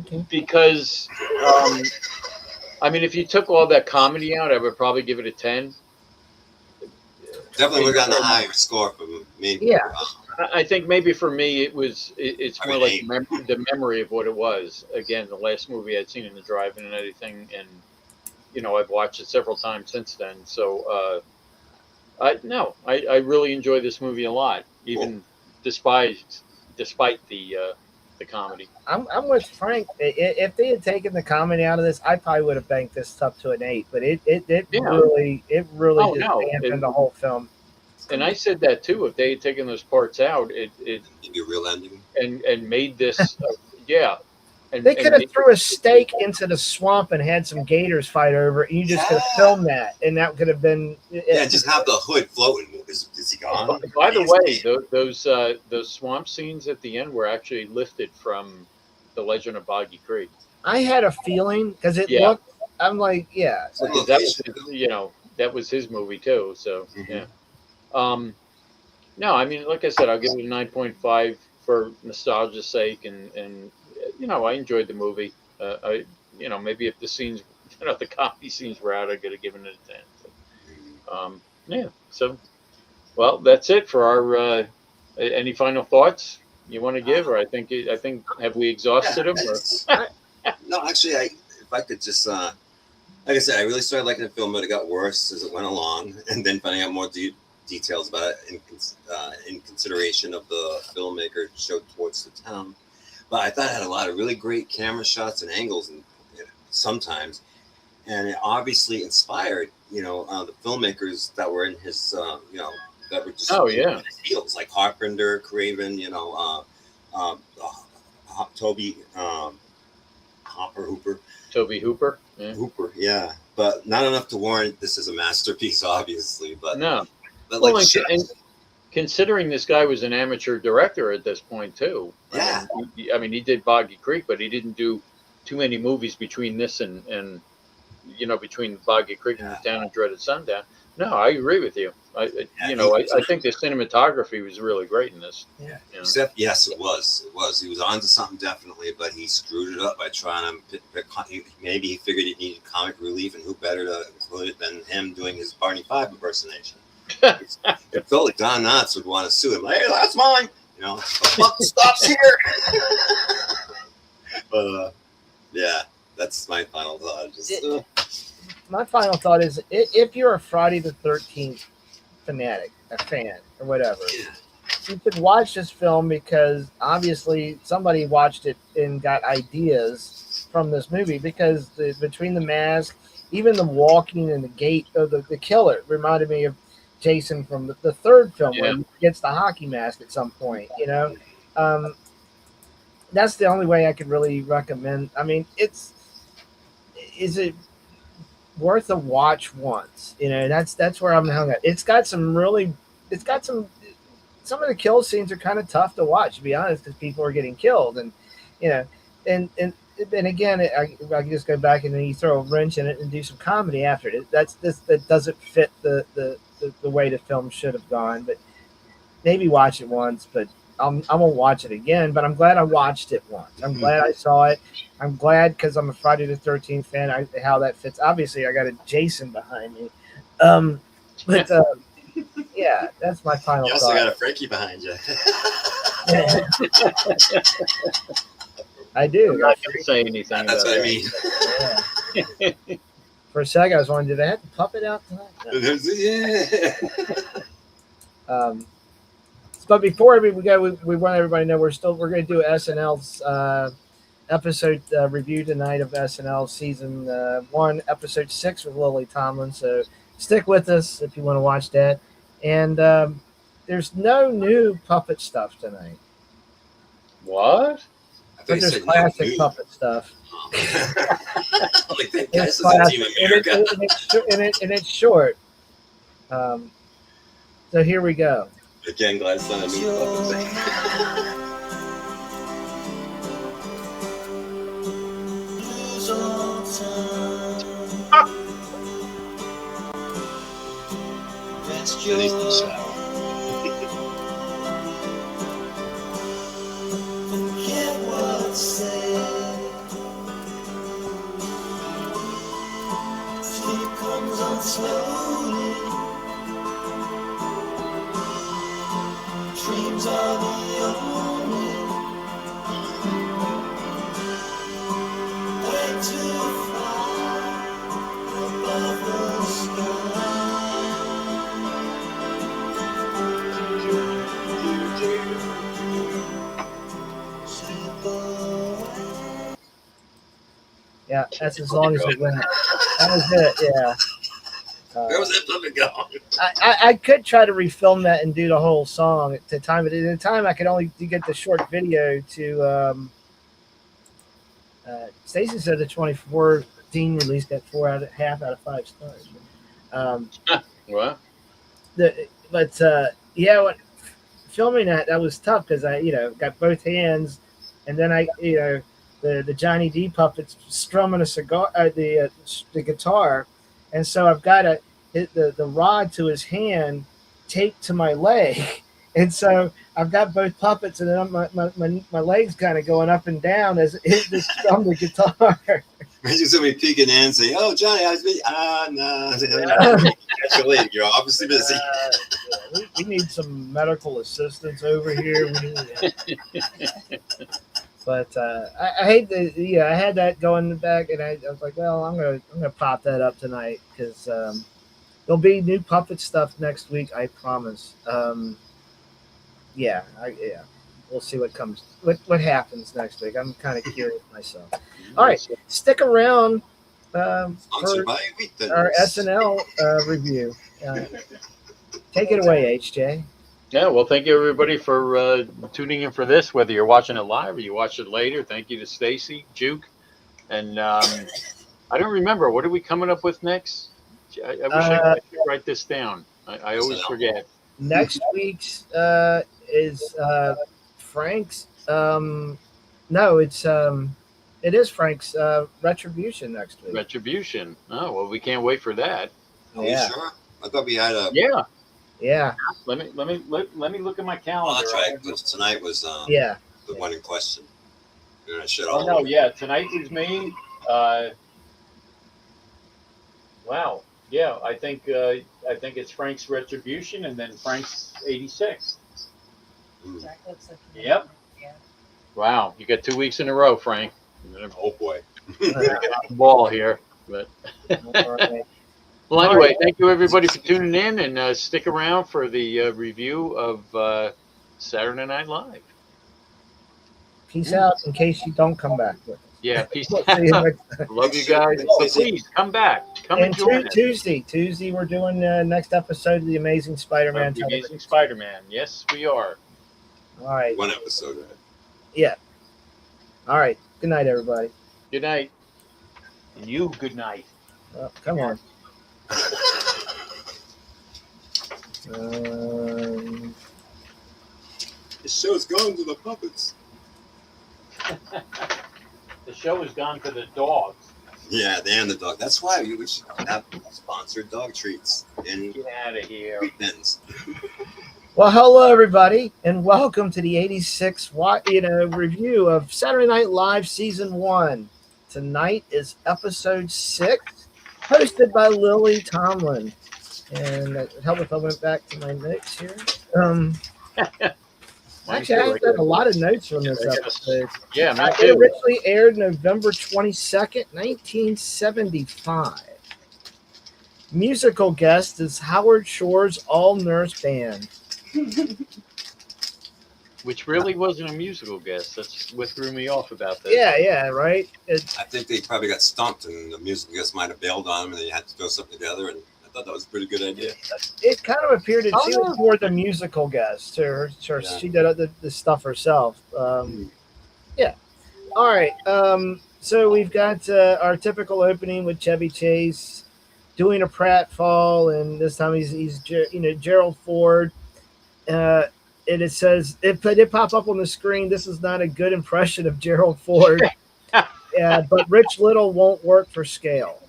Okay. because, I mean, if you took all that comedy out, I would probably give it a 10. Definitely would have gotten a higher score from me. Yeah. I think maybe for me it's more like the memory of what it was. Again, the last movie I'd seen in the drive-in and everything, and I've watched it several times since then. So I really enjoy this movie a lot, even despite the comedy. I'm with Frank. If they had taken the comedy out of this, I probably would have banked this up to an 8. But it Yeah. really Oh, just no. dampened the whole film. And I said that too. If they had taken those parts out, it Maybe a real ending. and made this, yeah. And, They could and have made- threw a stake into the swamp and had some gators fight over it. And you just could have filmed that, and that could have been. Yeah, just have the hood floating. Is he gone? By the way, those swamp scenes at the end were actually lifted from The Legend of Boggy Creek. I had a feeling because it Yeah. looked. I'm like, yeah. It's a Because that was location. that was his movie too. So Mhm. yeah. No, I mean, like I said, I'll give it a 9.5 for nostalgia's sake, and I enjoyed the movie. Maybe if the scenes, the comedy scenes were out, I could have given it a 10. But, yeah. So, well, that's it for our. Any final thoughts you want to give, or I think have we exhausted them? Or? No, actually, if I could just, like I said, I really started liking the film, but it got worse as it went along, and then finding out more details about it in consideration of the filmmaker showed towards the town. But I thought it had a lot of really great camera shots and angles, and sometimes, and it obviously inspired, the filmmakers that were in his, that were just in his fields, like Carpenter, Craven, Toby Hooper. Toby Hooper. Yeah. Hooper, yeah, but not enough to warrant this as a masterpiece, obviously. But no. But well, and considering this guy was an amateur director at this point too. Yeah. I mean, he did Boggy Creek, but he didn't do too many movies between this and between Boggy Creek and Down and Dreaded Sundown. No, I agree with you. I think the cinematography was really great in this. Yeah. Except, yes, it was. He was onto something definitely, but he screwed it up by trying to maybe he figured he needed comic relief, and who better to include it than him doing his Barney Five impersonation. It felt like Don Knotts would want to sue him. Hey, that's mine. The buck stops here. But yeah, that's my final thought. My final thought is, if you're a Friday the 13th fanatic, a fan, or whatever, you could watch this film because obviously somebody watched it and got ideas from this movie, because between the mask, even the walking and the gait of the killer reminded me of Jason from the third film, where he gets the hockey mask at some point. That's the only way I could really recommend. I mean, is it worth a watch once? That's where I'm hung up. Some of the kill scenes are kind of tough to watch, to be honest, because people are getting killed, and again, I can just go back and then you throw a wrench in it and do some comedy after it. That doesn't fit the way the film should have gone. But maybe watch it once, but I won't watch it again. But I'm glad I watched it once. I'm glad I saw it. I'm glad because I'm a Friday the 13th fan. How that fits. Obviously, I got a Jason behind me. But yeah, that's my final thought. You also got a Frankie behind you. I do. I'm not going to say anything. That's what I mean. Yeah. For a second, I was wondering, did I have to puppet out tonight? No. But before we go, we want everybody to know we're going to do SNL's episode review tonight of SNL season 1, episode 6 with Lily Tomlin. So stick with us if you want to watch that. And there's no new puppet stuff tonight, What? I thought but you there's said classic no, puppet stuff. I'm like, that It's guy's on Team classic, America. and it's short. So here we go. Again, glad it's not a new puppet. At least it's sad. Dreams are the only way to fly above the sky. Yeah, that's as long as it went. That was it. Yeah. Where was that puppet going? I could try to refilm that and do the whole song at the time, but at the time I could only get the short video to. Stacey said the 2014 release got 4.5 out of 5 stars. What? Yeah, filming that was tough because I got both hands, and then I the Johnny D puppets strumming a cigar, the guitar, and so I've got the rod to his hand taped to my leg, and so I've got both puppets, and then my legs kind of going up and down as it strum the guitar. Imagine somebody peeking in and saying, "Oh, Johnny, I was busy." No. Catch you later. You're obviously busy. We need some medical assistance over here. But I hate the I had that going in the back, and I was like, well, I'm gonna pop that up tonight because there'll be new puppet stuff next week. I promise. Yeah, we'll see what happens next week. I'm kind of curious myself. All right, stick around for Sponsored by Wheaton. our SNL review. Take it away, HJ. Yeah, well, thank you everybody for tuning in for this. Whether you're watching it live or you watch it later, thank you to Stacy, Juke, and I don't remember what are we coming up with next. I wish I could write this down. I always forget. Next week's is Frank's. No, it is Frank's Retribution next week. Retribution. Oh well, we can't wait for that. Are you sure? I thought we had a. Yeah. Let me look at my calendar. Oh, that's right. Because tonight was the one in question. You're gonna shut Oh no, yeah. Tonight is me. Wow. Yeah, I think it's Frank's Retribution and then Frank's 86. Jack looks like Yep. Yeah. Wow, you got 2 weeks in a row, Frank. Oh boy. Ball here, but. All right. Well, anyway, thank you everybody for tuning in, and stick around for the review of Saturday Night Live. Peace out in case you don't come back with us. Yeah, peace We'll out. see you next time. Love you guys. But please come back. Come and join us. Tuesday, we're doing next episode of the Amazing Spider-Man. The Amazing Spider-Man. Yes, we are. All right. One episode, right? Yeah. All right. Good night, everybody. Good night. And you, good night. Well, come on. The show's gone to the puppets. The show has gone to the dogs. Yeah, and the dog. That's why we should have sponsored dog treats in Get out of here. Wheatons. Well, hello, everybody, and welcome to the 86 review of Saturday Night Live Season 1. Tonight is Episode 6, hosted by Lily Tomlin. And it helped if I went back to my notes here. Actually, I got a lot of notes from this episode. Yeah, me It too. originally aired November 22nd, 1975. Musical guest is Howard Shore's All Nurse Band. which really wasn't a musical guest. That's what threw me off about this. Yeah, right. I think they probably got stumped, and the musical guest might have bailed on them, and they had to throw something together. And I thought that was a pretty good idea. It kind of appeared that she Oh, was more the musical guest. Yeah. She did the stuff herself. Yeah. All right. So we've got our typical opening with Chevy Chase doing a pratfall, and this time he's Gerald Ford. And it says it did pop up on the screen. This is not a good impression of Gerald Ford. Yeah, but Rich Little won't work for scale.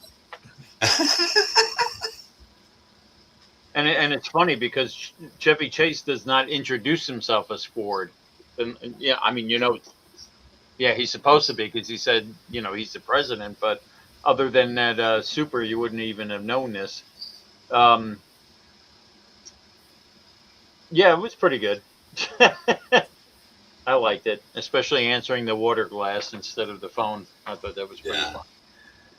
And it's funny because Chevy Chase does not introduce himself as Ford. And yeah, I mean, yeah, he's supposed to be because he said, he's the president. But other than that super, you wouldn't even have known this. Yeah, it was pretty good. I liked it, especially answering the water glass instead of the phone. I thought that was pretty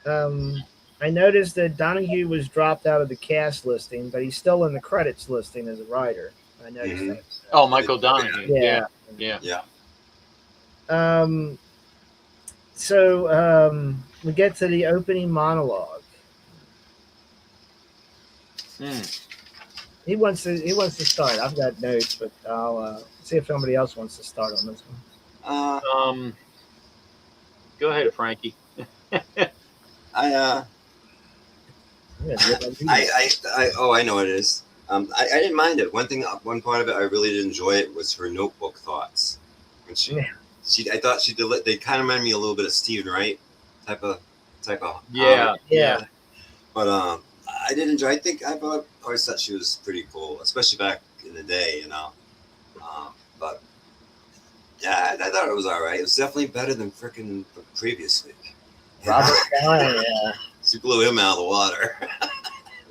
fun. I noticed that Donahue was dropped out of the cast listing, but he's still in the credits listing as a writer. I noticed that. Oh, Michael Donahue. Yeah. Yeah. So we get to the opening monologue. He wants to start. I've got notes, but I'll see if somebody else wants to start on this one. Go ahead, Frankie. I know what it is. I didn't mind it. One part of it I really did enjoy it was her notebook thoughts. When I thought she did. They kind of reminded me a little bit of Stephen Wright type of. Yeah. But I did enjoy. I always thought she was pretty cool, especially back in the day, But yeah, I thought it was all right. It was definitely better than frickin' the previous week. Robert Allen, yeah. She blew him out of the water.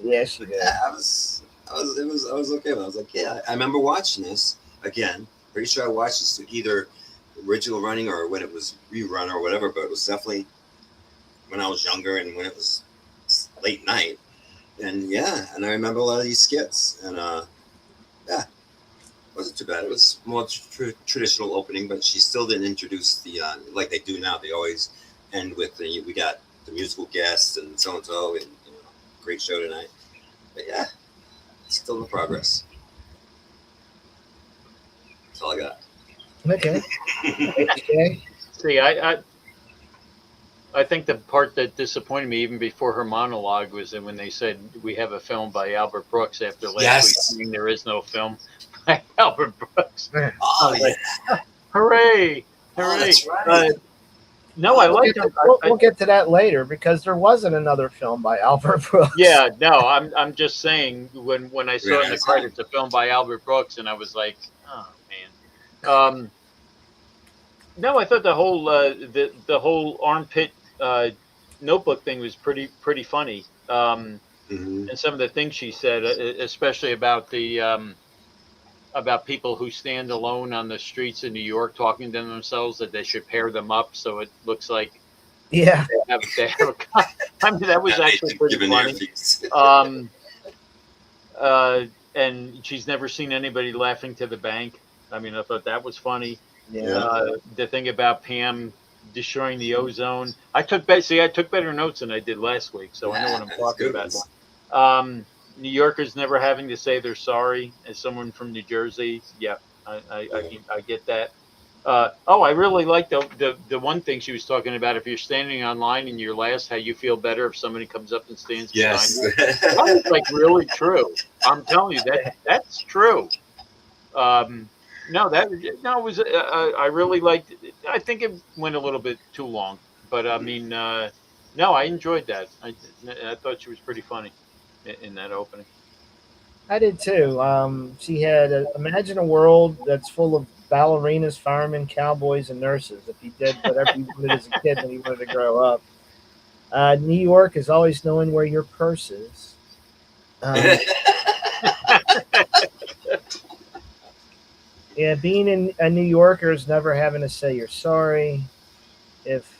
Yeah, she did. Yeah, I was okay with it. I was like, yeah, I remember watching this again. Pretty sure I watched this either original running or when it was rerun or whatever, but it was definitely when I was younger and when it was late night. And yeah, and I remember a lot of these skits. And yeah, it wasn't too bad. It was more traditional opening, but she still didn't introduce the like they do now. They always end with we got the musical guest and so and great show tonight. But yeah, still in progress. That's all I got. Okay. See, I think the part that disappointed me even before her monologue was that when they said we have a film by Albert Brooks after last week, saying there is no film by Albert Brooks. Oh, yeah. Like, hooray! Oh, that's right. No, I like it. We'll get to that later because there wasn't another film by Albert Brooks. Yeah, no, I'm just saying when I saw in the credits a film by Albert Brooks, and I was like, oh man. No, I thought the whole the whole armpit notebook thing was pretty funny. And some of the things she said, especially about the about people who stand alone on the streets in New York talking to themselves, that they should pair them up so it looks like they have I mean, that was actually pretty funny. And she's never seen anybody laughing to the bank. I mean, I thought that was funny. Yeah. The thing about Pam destroying the ozone. I took better notes than I did last week, so I know what I'm talking about. New Yorkers never having to say they're sorry as someone from New Jersey. Yeah, I get that. I really like the one thing she was talking about. If you're standing online and you're last, how you feel better if somebody comes up and stands behind you. That was like really true. I'm telling you that's true. It was. I really liked it. I think it went a little bit too long, but I mean, no, I enjoyed that. I thought she was pretty funny in that opening. I did too. She had imagine a world that's full of ballerinas, firemen, cowboys, and nurses. If you did whatever you wanted as a kid when you wanted to grow up. New York is always knowing where your purse is. Yeah, being in a New Yorker is never having to say you're sorry. If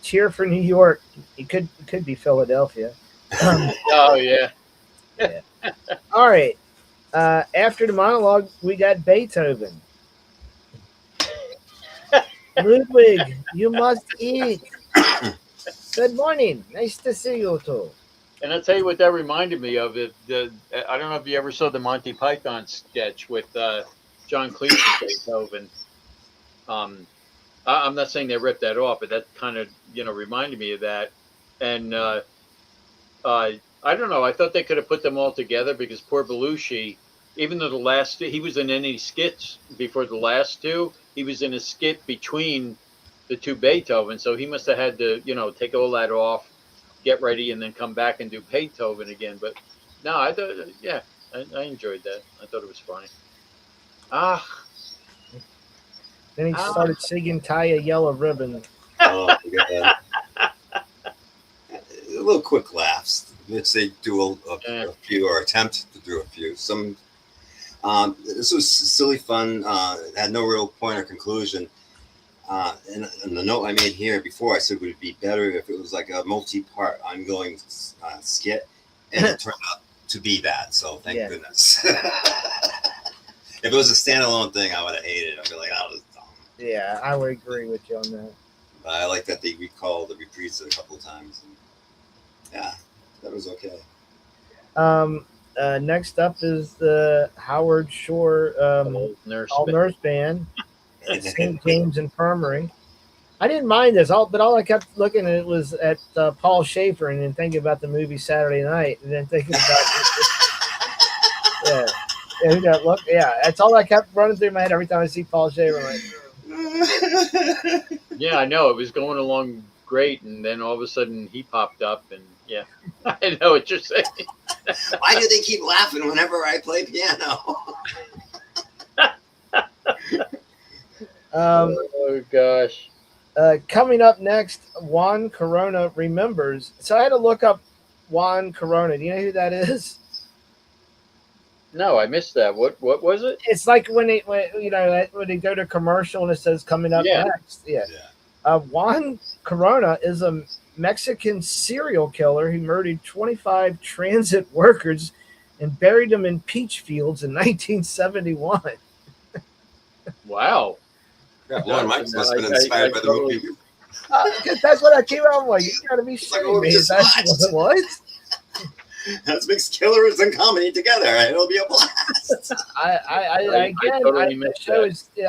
cheer for New York, it could be Philadelphia. Oh yeah. Yeah. All right. After the monologue, we got Beethoven. Ludwig, you must eat. Good morning. Nice to see you too. And I'll tell you what that reminded me of. I don't know if you ever saw the Monty Python sketch with John Cleese and Beethoven. I'm not saying they ripped that off, but that kind of reminded me of that. And I don't know. I thought they could have put them all together because poor Belushi, even though he was in any skits before the last two, he was in a skit between the two Beethoven, so he must have had to take all that off, get ready, and then come back and do Beethoven again. But no, I thought yeah, I enjoyed that. I thought it was funny. Ah, Then he started singing "Tie a Yellow Ribbon." Oh, God. A little quick laughs, which they do a few or attempt to do a few. Some this was silly fun. Had no real point or conclusion. And the note I made here before, I said it would be better if it was like a multi-part ongoing skit, and it turned out to be that. So thank goodness. If it was a standalone thing, I would have hated it. I'd be like, oh, this is dumb. Yeah, I would agree with you on that. But I like that they recalled the reprise a couple of times. And yeah, that was okay. Next up is the Howard Shore All Nurse Band at St. James Infirmary. I didn't mind this, but all I kept looking at was at Paul Schaefer and then thinking about the movie Saturday Night and then thinking about that's all I kept running through my head every time I see Paul Schaefer. Yeah, I know. It was going along great, and then all of a sudden he popped up, and yeah, I know what you're saying. Why do they keep laughing whenever I play piano? Oh gosh. Coming up next, Juan Corona Remembers. So I had to look up Juan Corona. Do you know who that is? No, I missed that. What was it? It's like when they go to commercial and it says coming up next. Yeah. Juan Corona is a Mexican serial killer who murdered 25 transit workers and buried them in peach fields in 1971. Wow. Yeah, Lauren Mike must have been inspired by the movie. That's what I came out like. You gotta be shitting me. That's what it was. Let's mix killers and comedy together. It'll be a blast. I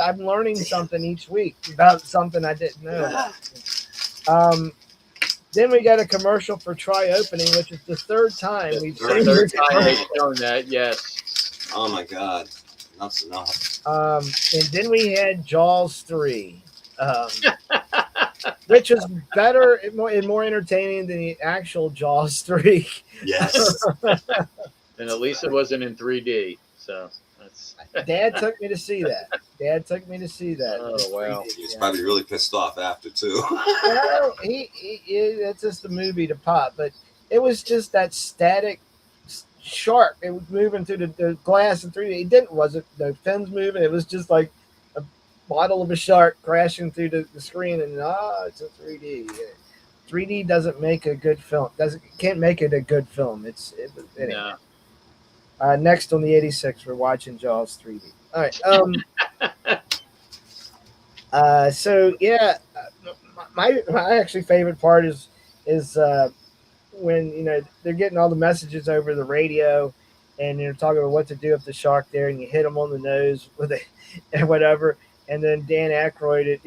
I'm learning something each week about something I didn't know. Then we got a commercial for Try Opening, which is the third time we've seen this. They've shown that, yes. Oh my God. That's enough. And then we had Jaws 3. Which is better and more entertaining than the actual Jaws 3. Yes. And at least it wasn't in 3D. So that's. Dad took me to see that. Oh wow. He was probably really pissed off after too. Well, that's just the movie to pop, but it was just that static shark. It was moving through the glass in 3D. Wasn't the fins moving. It was just like a model of a shark crashing through the screen, and it's a 3D. 3D doesn't make a good film. Can't make it a good film. Anyway. Next on the 86, we're watching Jaws 3D. All right. So yeah, my actually favorite part is when they're getting all the messages over the radio, and they're talking about what to do if the shark there, and you hit them on the nose with it and whatever. And then Dan Aykroyd,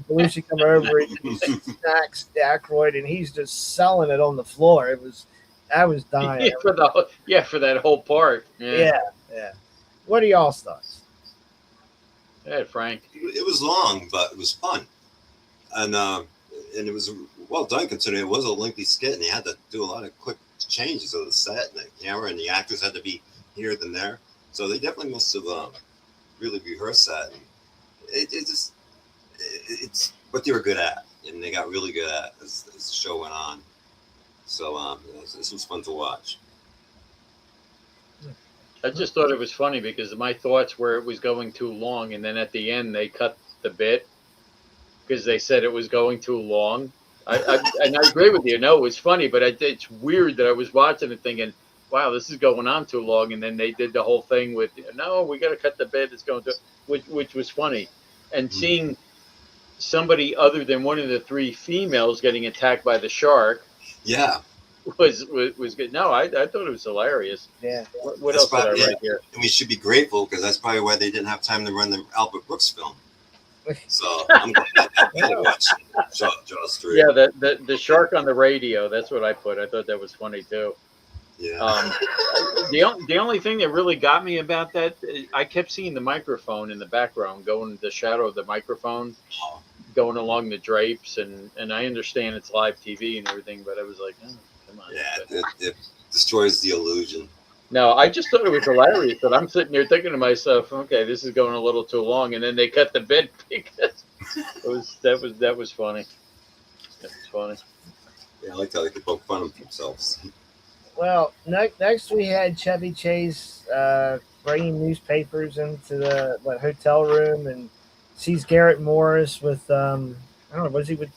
Belushi come over and he smacks Aykroyd, and he's just selling it on the floor. I was dying. For that whole part. Yeah. What are y'all's thoughts? Yeah, Frank. It was long, but it was fun, and it was well done considering it was a lengthy skit, and they had to do a lot of quick changes of the set and the camera, and the actors had to be here than there. So they definitely must have really rehearsed that. It's what they were good at, and they got really good at as the show went on. So this was fun to watch. I just thought it was funny because my thoughts were it was going too long, and then at the end they cut the bit because they said it was going too long. And I agree with you. No, it was funny, but it's weird that I was watching it thinking, wow, this is going on too long. And then they did the whole thing with, no, we got to cut the bit. It's going to, which was funny. And seeing somebody other than one of the three females getting attacked by the shark Yeah. was good. No, I thought it was hilarious. Yeah. What That's else did I probably- write here? And we should be grateful because that's probably why they didn't have time to run the Albert Brooks film. So I'm glad that they watched Jaws 3. Yeah, the shark on the radio. That's what I put. I thought that was funny too. Yeah. The only thing that really got me about that, I kept seeing the microphone in the background, going the shadow of the microphone, going along the drapes, and I understand it's live TV and everything, but I was like, oh, come on. Yeah, it destroys the illusion. No, I just thought it was hilarious. But I'm sitting there thinking to myself, okay, this is going a little too long, and then they cut the bit because that was funny. That was funny. Yeah, I like how they could poke fun of themselves. Well, next we had Chevy Chase bringing newspapers into the hotel room and sees Garrett Morris with I don't know, was he with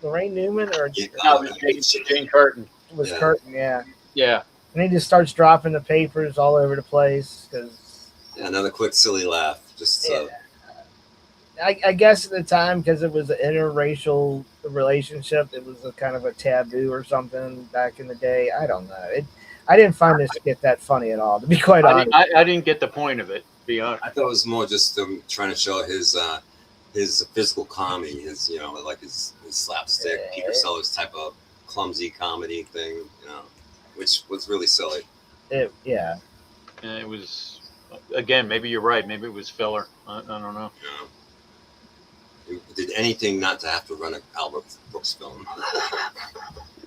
Lorraine Newman or No, it was Jane Curtin. was Yeah. Curtin? Yeah, Yeah. and he just starts dropping the papers all over the place because Yeah, another quick silly laugh. Just I guess at the time because it was an interracial relationship, it was a kind of a taboo or something back in the day. I don't know. I didn't find this skit that funny at all, to be quite honest. I didn't get the point of it, to be honest. I thought it was more just trying to show his physical comedy, his like his slapstick, Peter Sellers type of clumsy comedy thing, which was really silly. Yeah. And it was, again, maybe you're right. Maybe it was filler. I don't know. We did anything not to have to run an Albert Brooks film.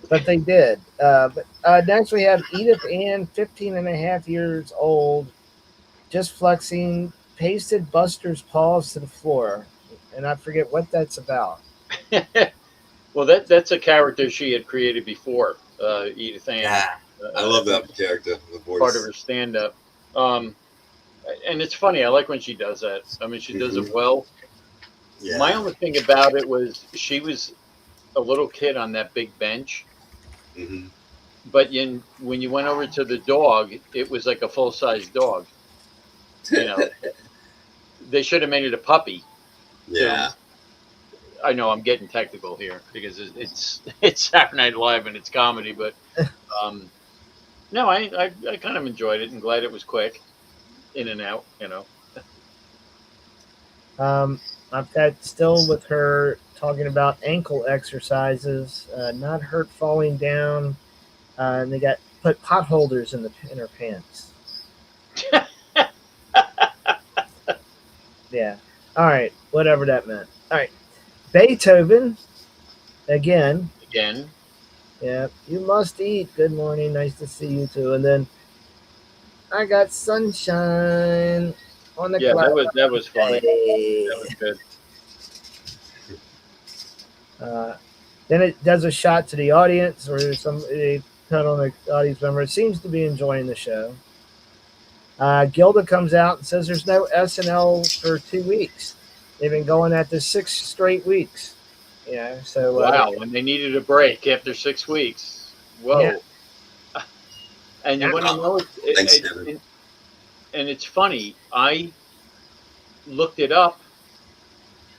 But they did. But next we have Edith Ann, 15 and a half years old, just flexing, pasted Buster's paws to the floor. And I forget what that's about. Well, that's a character she had created before, Edith Ann. Yeah, I love that character. The voice. Part of her stand-up. And it's funny. I like when she does that. I mean, she does it well. Yeah. My only thing about it was she was a little kid on that big bench. Mm-hmm. But when you went over to the dog, it was like a full-size dog. They should have made it a puppy. Yeah. I know I'm getting technical here because it's Saturday Night Live and it's comedy, but no, I kind of enjoyed it and glad it was quick, in and out. I've got still with her talking about ankle exercises, not hurt falling down, and they put pot holders in her pants. Yeah. All right. Whatever that meant. All right. Beethoven. Again. Yeah. You must eat. Good morning. Nice to see you too. And then I got sunshine on the cloud. that was funny. That was good. Then it does a shot to the audience, or they put on the audience member. It seems to be enjoying the show. Gilda comes out and says there's no SNL for 2 weeks. They've been going at this 6 straight weeks. So wow, and they needed a break after 6 weeks. Whoa. Yeah. And you want to know, and it's funny. I looked it up,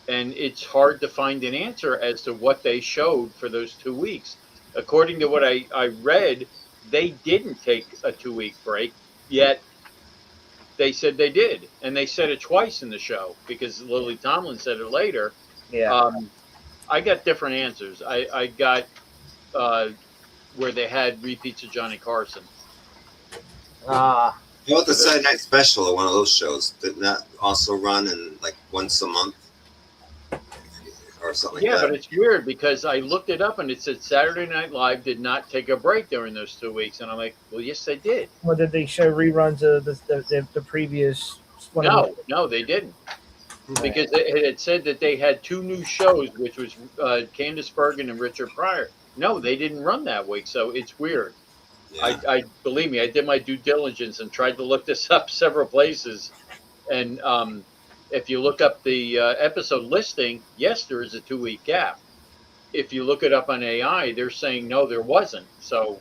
and it's hard to find an answer as to what they showed for those 2 weeks. According to what I read, they didn't take a 2-week break, yet they said they did. And they said it twice in the show because Lily Tomlin said it later. Yeah. I got different answers. I got where they had repeats of Johnny Carson. How about the Saturday Night Special or one of those shows? Did that also run in like once a month or something like that? Yeah, but it's weird because I looked it up and it said Saturday Night Live did not take a break during those 2 weeks, and I'm like, well, yes, they did. Well, did they show reruns of the previous one? No, they didn't. Because it had said that they had 2 new shows, which was Candace Bergen and Richard Pryor. No, they didn't run that week, so it's weird. Yeah. I believe me, I did my due diligence and tried to look this up several places. And if you look up the episode listing, yes, there is a 2-week gap. If you look it up on AI, they're saying no, there wasn't. So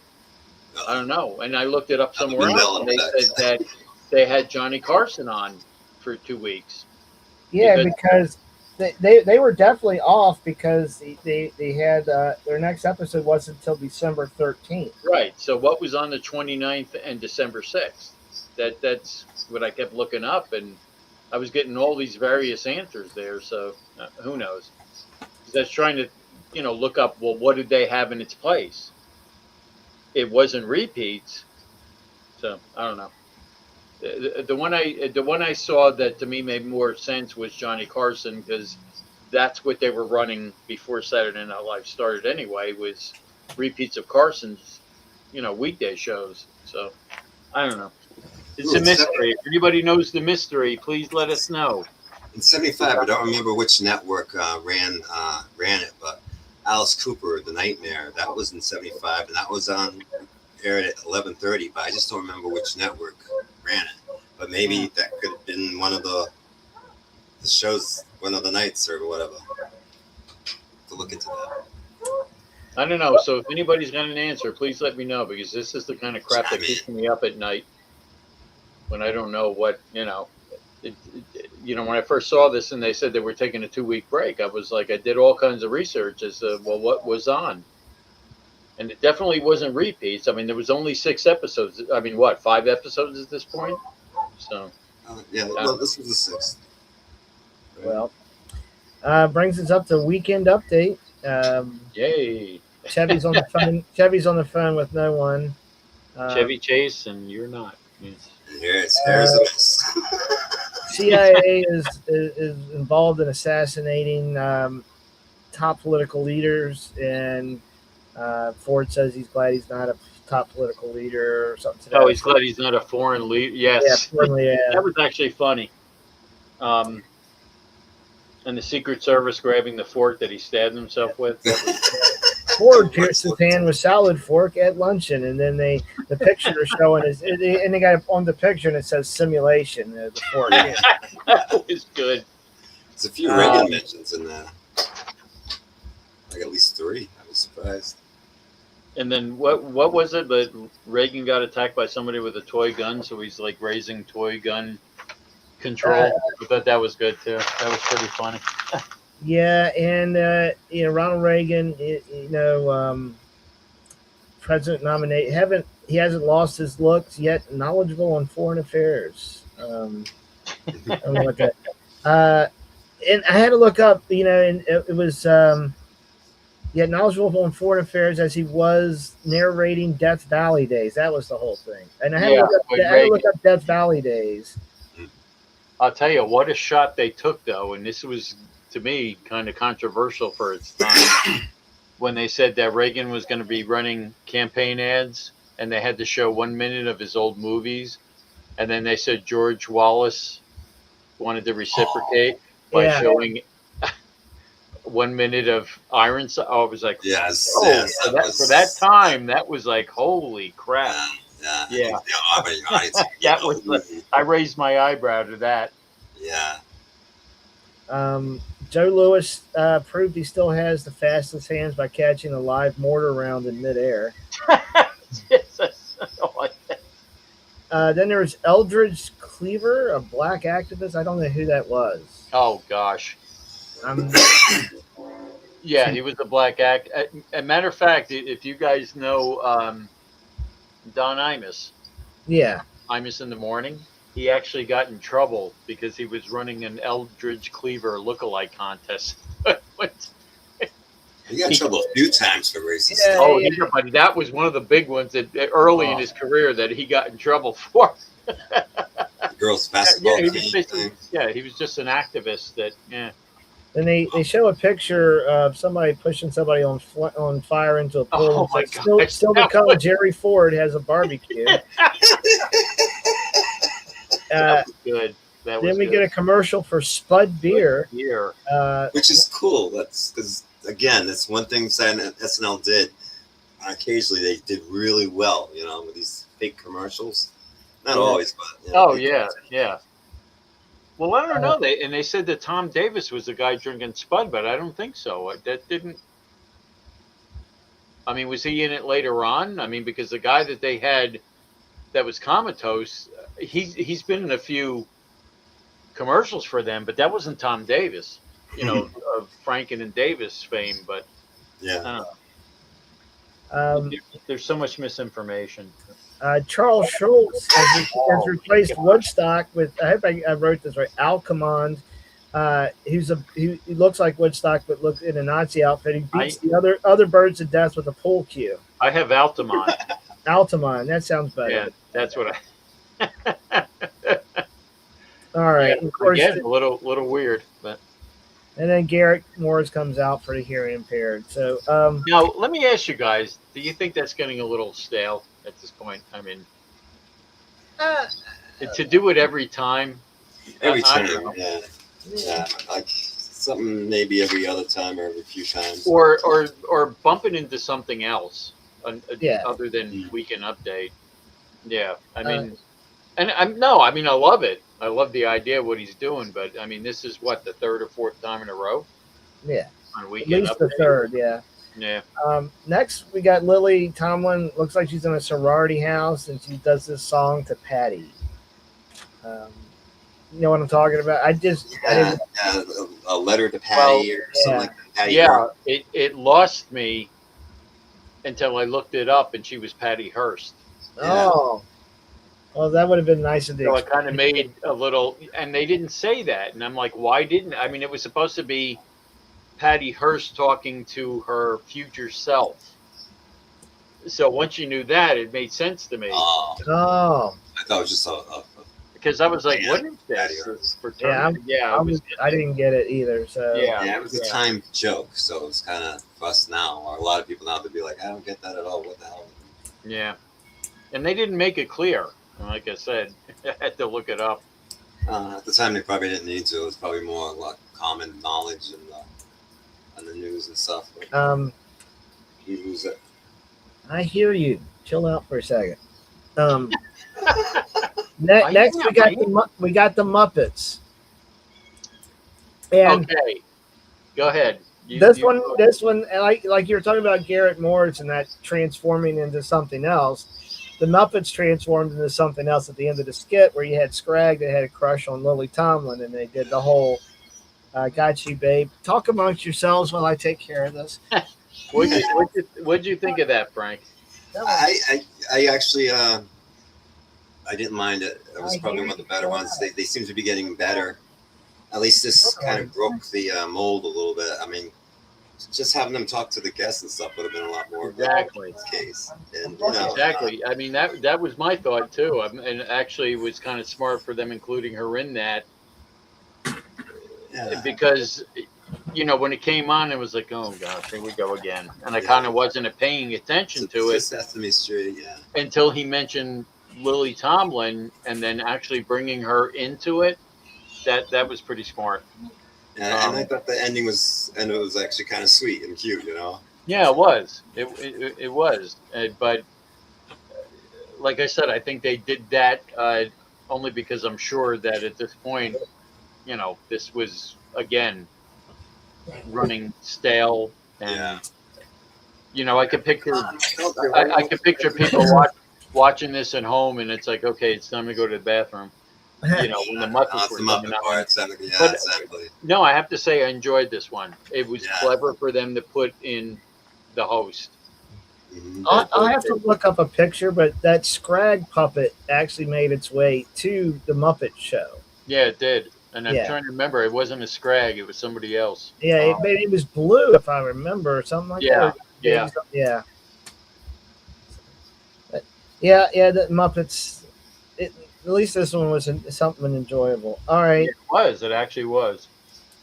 I don't know. And I looked it up somewhere else, Mandela and they effect. said that they had Johnny Carson on for 2 weeks. Yeah, Because- because they were definitely off because they had their next episode wasn't until December 13th. Right. So what was on the 29th and December 6th? That's what I kept looking up, and I was getting all these various answers there. So who knows? That's trying to, look up. Well, what did they have in its place? It wasn't repeats. So I don't know. The one I saw that to me made more sense was Johnny Carson, because that's what they were running before Saturday Night Live started anyway, was repeats of Carson's weekday shows. So I don't know. It's a mystery. If anybody knows the mystery, please let us know. In '75, I don't remember which network ran it, but Alice Cooper, The Nightmare, that was in '75, and that was on aired at 11:30. But I just don't remember which network ran it. But maybe that could have been one of the shows, one of the nights or whatever. To look into that. I don't know. So if anybody's got an answer, please let me know, because this is the kind of crap that keeps me up at night when I don't know what, when I first saw this and they said they were taking a 2-week break, I was like, I did all kinds of research as to, well, what was on? And it definitely wasn't repeats. I mean, there was only 6 episodes. I mean, 5 episodes at this point? So. Well, this was the 6th. Well, brings us up to weekend update. Yay. Chevy's on the phone. Chevy's on the phone with no one. Chevy Chase, and you're not. Yes. Here's the mess. CIA is involved in assassinating top political leaders, and Ford says he's glad he's not a top political leader or something. Oh, he's glad he's not a foreign leader. Yes. Yeah, That was actually funny. And the Secret Service grabbing the fork that he stabbed himself with. Ford pierced his hand with salad fork at luncheon, and then the picture is showing and they got on the picture and it says simulation. The fork. That was good. There's a few Reagan mentions in there. Like at least 3. I was surprised. And then what was it? But Reagan got attacked by somebody with a toy gun, so he's like raising toy gun control. I thought that was good too. That was pretty funny. Yeah, and Ronald Reagan, president nominate, he hasn't lost his looks yet. Knowledgeable on foreign affairs. I don't know what that. And I had to look up, and it was knowledgeable on foreign affairs as he was narrating Death Valley Days. That was the whole thing. And I had to look up Death Valley Days. I'll tell you what a shot they took, though, and this was, to me, kind of controversial for its time, when they said that Reagan was going to be running campaign ads, and they had to show 1 minute of his old movies, and then they said George Wallace wanted to reciprocate by showing 1 minute of Ironside. I was like, yes, for that time, that was like, holy crap. Yeah. That was. I raised my eyebrow to that. Yeah. Joe Louis proved he still has the fastest hands by catching a live mortar round in midair. Yes, I like that. Then there was Eldridge Cleaver, a black activist. I don't know who that was. Oh gosh. Yeah, he was a black act. As a matter of fact, if you guys know Don Imus. Yeah. Imus in the Morning. He actually got in trouble because he was running an Eldridge Cleaver lookalike contest. He got in trouble a few times for racist stuff. But that was one of the big ones that early in his career that he got in trouble for. Girls basketball he was just an activist that, And they show a picture of somebody pushing somebody on fire into a pool. Oh my God! Still to come. Jerry Ford has a barbecue. That was good. Then we get a commercial for Spud Beer, which is cool. That's because again, that's one thing SNL did. Occasionally, they did really well. With these fake commercials. Not always, but yeah. Well, I don't know. They said that Tom Davis was the guy drinking Spud, but I don't think so. I mean, was he in it later on? I mean, because the guy that they had that was comatose, he's been in a few commercials for them, but that wasn't Tom Davis, of Franken and Davis fame. But Yeah. I don't Um, know. There's so much misinformation. Charles Schultz has replaced Woodstock with, I hope I wrote this right, Al Command. He looks like Woodstock, but looks in a Nazi outfit. He beats the other birds to death with a pool cue. I have Altamont. Altamont, that sounds better. Yeah, that's what I. All right, Yeah, of course. again, a little weird, but. And then Garrett Morris comes out for the hearing impaired. So Now, let me ask you guys: do you think that's getting a little stale at this point? I mean, to do it every time. Every I time, don't know. yeah, like something maybe every other time or every few times. Or bumping into something else, other than Mm. Weekend Update. Yeah, I mean, I mean, I love it. I love the idea of what he's doing, but I mean, this is what, the third or fourth time in a row yeah, on at Weekend least Update. the third. Yeah. Yeah. Next, we got Lily Tomlin. Looks like she's in a sorority house, and she does this song to Patty. You know what I'm talking about? I didn't. A letter to Patty or something like that. Patty Yeah, Hearst. it lost me until I looked it up, and she was Patty Hearst. Oh, well, that would have been nice of the. So it kind of made a little, and they didn't say that, and I'm like, why didn't? I mean, it was supposed to be Patty Hearst talking to her future self. So once you knew that, it made sense to me. Oh, Oh, I thought it was just Because I was like, Yeah, what is Patty this? Hearst. I didn't get it either. So Yeah. it was a time joke, so it's kind of for us now, or a lot of people now to be like, I don't get that at all. What the hell? Yeah. And they didn't make it clear. Like I said, I had to look it up. At the time, they probably didn't need to. It was probably more like common knowledge and the news and stuff. But you lose it. I hear you. Chill out for a second. Next, we got the Muppets. And Okay. Go ahead. this one, like you were talking about Garrett Morris and that transforming into something else. The Muppets transformed into something else at the end of the skit, where you had Scrag that had a crush on Lily Tomlin, and they did the whole "Got you, babe." Talk amongst yourselves while I take care of this. What'd you think of that, Frank? I actually I didn't mind it. It was probably one of the better ones. They seem to be getting better. At least this kind of broke the mold a little bit. I mean, just having them talk to the guests and stuff would have been a lot more Exactly. the case. And Exactly. I mean, that was my thought too. And actually, it was kind of smart for them including her in that, yeah. because when it came on, it was like, oh gosh, here we go again. And I kind of wasn't paying attention to it Sesame Street, until he mentioned Lily Tomlin, and then actually bringing her into it. That was pretty smart. And I thought the ending was actually kind of sweet and cute, Yeah, it was. It was. But like I said, I think they did that only because I'm sure that at this point, this was again running stale, and I could picture people watching this at home, and it's like, okay, it's time to go to the bathroom. When the Muppets were coming out. Exactly. No, I have to say I enjoyed this one. It was clever for them to put in the host. Mm-hmm. I'll have to look up a picture, but that Scrag puppet actually made its way to the Muppet Show. Yeah, it did. And I'm trying to remember, it wasn't a Scrag, it was somebody else. Yeah, it was blue, if I remember, or something like that. Yeah. The Muppets. At least this one was something enjoyable. All right. It was. It actually was.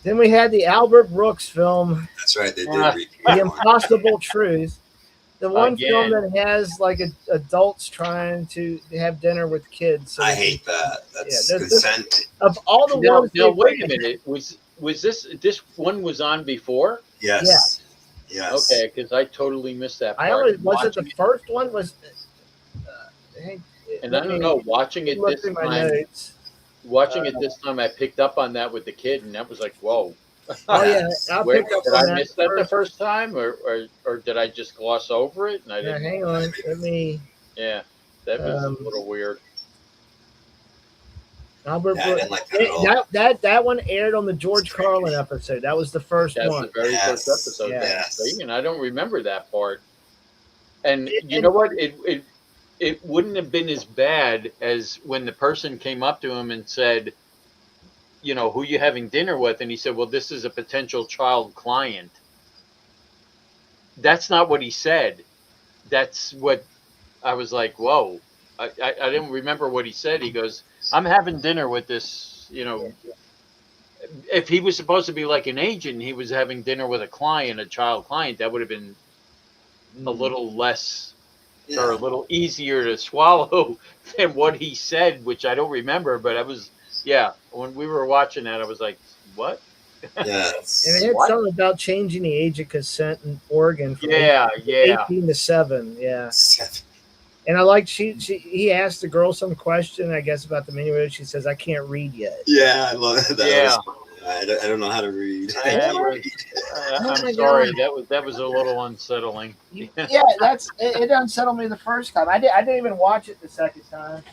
Then we had the Albert Brooks film. That's right. They did repeat The Impossible Truth. The one film Again. that has like adults trying to have dinner with kids. So I hate that. That's Yeah, consent. of all the Now, ones. wait a minute. Was this one was on before? Yes. Yes. Okay, because I totally missed that part. I always was it the Watching first one was. and I don't know. Watching it this time, I picked up on that with the kid, and that was like, whoa. Oh yeah, I Where, picked up did on I that miss that the first. first time, or did I just gloss over it? And I Now, didn't. hang on, let me. Yeah, that was a Um, little weird. Albert Yeah, I Brooks. didn't like that at all. That one aired on the George Carlin episode. That was the first That's one. the very first Yes, episode. Yeah. Then. yes. And I don't remember that part. And you And know what? It wouldn't have been as bad as when the person came up to him and said, you know, who you having dinner with? And he said, well, this is a potential child client. That's not what he said. That's what I was like, whoa. I didn't remember what he said. He goes, I'm having dinner with this, you know, if he was supposed to be like an agent, he was having dinner with a client, a child client, that would have been a little less or a Yeah. little easier to swallow than what he said, which I don't remember. But I was, yeah, when we were watching that, I was like, what? Yes. and it had What? something about changing the age of consent in Oregon from Yeah, yeah. 18 to 7. Yeah. Seven. And I like he asked the girl some question, I guess, about the menu. She says, I can't read yet. Yeah, I love that. Yeah. I don't know how to read. I can't am- read. Oh I'm my sorry, God. that was a little unsettling. Yeah, it unsettled me the first time. I didn't even watch it the second time.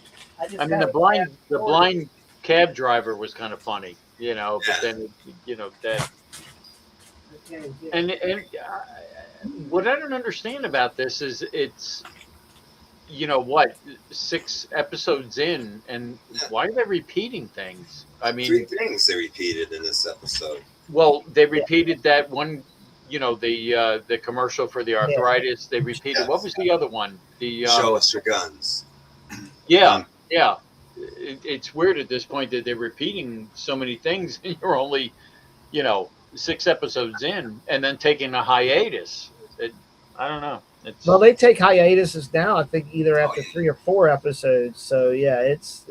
I just I mean, kinda the blind cab driver was kind of funny, you know, but Yeah. then, you know, that, Okay, yeah. and what I don't understand about this is it's, you know what, 6 episodes in, and why are they repeating things? I Three mean, things they repeated in this episode. well, they repeated that one, you know, the commercial for the arthritis. They repeated, what was the other one? The Show us your guns. yeah, yeah. It's weird at this point that they're repeating so many things, and you're only, you know, 6 episodes in, and then taking a hiatus. I don't know. It's Well, they take hiatuses now. I think either after 3 or 4 episodes. So yeah, it's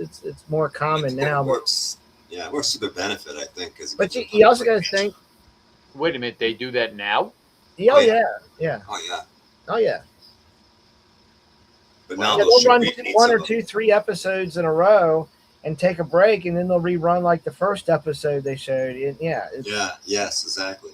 more common now. It works. Yeah, it works to their benefit, I think. But you also got to think. wait a minute, they do that now? Oh yeah. yeah. Oh yeah. Oh yeah. But now Yeah, they'll they'll run repeat 1 some or of 2, 3 episodes in a row and take a break, and then they'll rerun like the first episode they showed. And yeah, them. Yeah. Yes. Exactly.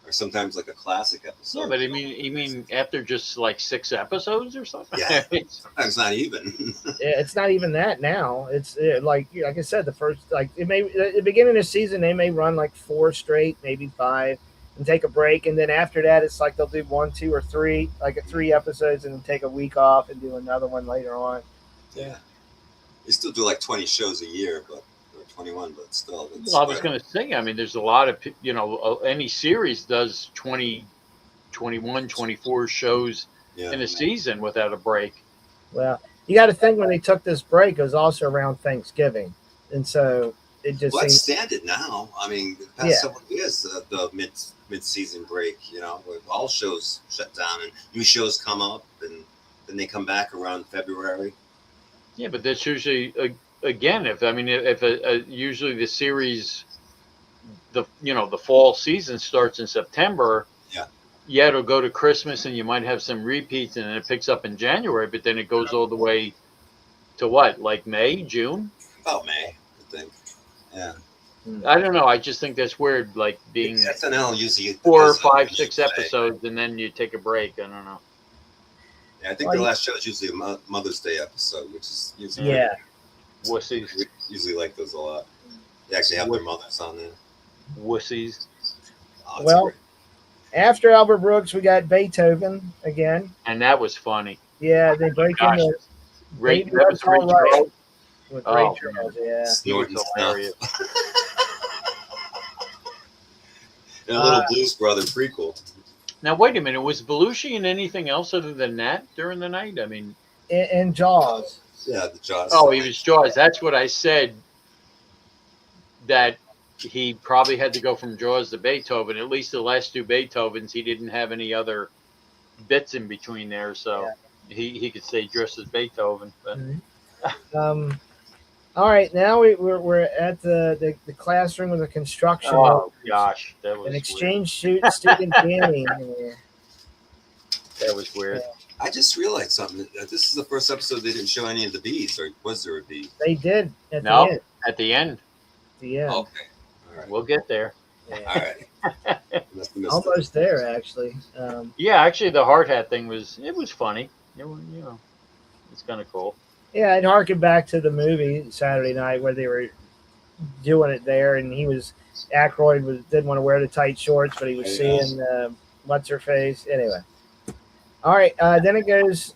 Or sometimes like a classic episode. Yeah, but I mean, you mean after just like 6 episodes or something? Yeah. Sometimes not even. it's not even that now. It's like I said, the first it may at the beginning of the season they may run like 4 straight, maybe 5, and take a break, and then after that it's like they'll do 1, 2, or 3, like 3 episodes, and then take a week off and do another one later on. Yeah. They still do like 20 shows a year, but or 21, but still. It's Well, I was going to say, I mean, there's a lot of, you know, any series does 20, 21, 24 shows yeah. in a season without a break. Well, you got to think when they took this break, it was also around Thanksgiving, and so it just Well, that's seems standard now. I mean, the past several years, the mid-season break, you know, where all shows shut down and new shows come up, and then they come back around February. Yeah, but that's usually again, if usually the series, the fall season starts in September. Yeah, it'll go to Christmas, and you might have some repeats, and then it picks up in January. But then it goes all the way to what, like May, June? About May, I think. Yeah. I don't know. I just think that's weird, like being SNL usually 4 or does that 5, usually 6 episodes, and then you take a break. I don't know. Yeah, I think the last show is usually a Mother's Day episode, which is usually Wussies. we usually like those a lot. They actually have their mothers on there. Wussies. Oh, it's Well, great. after Albert Brooks, we got Beethoven again. And that was funny. Yeah, they break Gosh. into Ray, Maybe that was that's all Ray right. Charles. with Oh, Ray Charles. Yeah. He was Snorting stuff. hilarious. And a little Blues Brother prequel. Now wait a minute. Was Belushi in anything else other than that during the night? I mean, And Jaws. Yeah, the Jaws. oh, he was Jaws. That's what I said. That he probably had to go from Jaws to Beethoven. At least the last 2 Beethovens, he didn't have any other bits in between there, so he could stay dressed as Beethoven. But All right, now we're at the classroom of the construction. oh gosh, that was an weird. exchange student Danny. That was weird. I just realized something. This is the first episode they didn't show any of the bees, or was there a bee? They did at No, the end. at the end. At the end. Okay. All right. We'll get there. All right. almost there actually. Yeah, actually, the hard hat thing was funny. It's kind of cool. Yeah, it harkened back to the movie Saturday Night where they were doing it there, and Aykroyd didn't want to wear the tight shorts, but he was seeing what's her face anyway. All right, then it goes.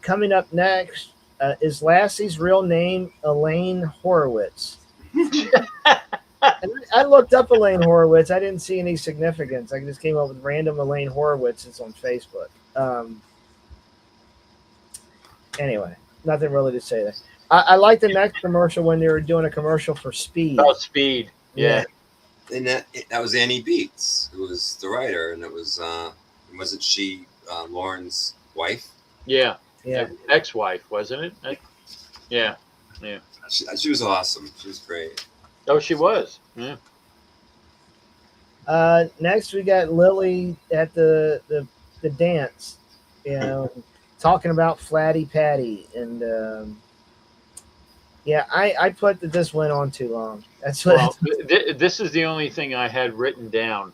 Coming up next is Lassie's real name Elaine Horowitz. And I looked up Elaine Horowitz. I didn't see any significance. I just came up with random Elaine Horowitz. It's on Facebook. Anyway, nothing really to say there. I like the next commercial when they were doing a commercial for Speed. Oh, Speed. Yeah. And that was Annie Beats, who was the writer, and it was wasn't she Lauren's wife? Yeah. Yeah. Ex-wife, wasn't it? Yeah. She was awesome. She was great. Oh, she was. Yeah. Next, we got Lily at the dance, talking about Flatty Patty, and I put that this went on too long. That's what. Well, this is the only thing I had written down.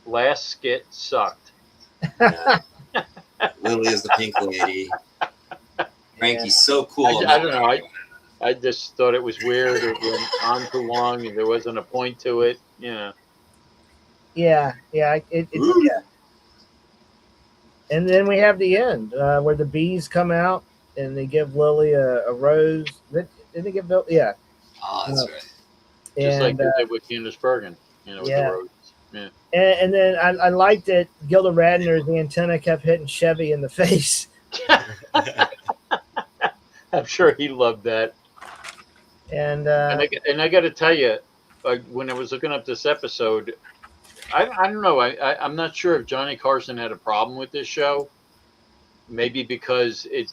Last skit sucked. Yeah. Lily is the pink lady. Frankie's so cool. I don't know. I just thought it was weird. It went on too long, and there wasn't a point to it. Yeah. Yeah. And then we have the end where the bees come out and they give Lily a rose. Did they give Bill? Yeah. Oh, that's right. Just like they did with Candace Bergen, with the roses. Yeah. And then I liked that Gilda Radner's antenna kept hitting Chevy in the face. I'm sure he loved that. And I got to tell you, when I was looking up this episode, I don't know. I'm not sure if Johnny Carson had a problem with this show. Maybe because it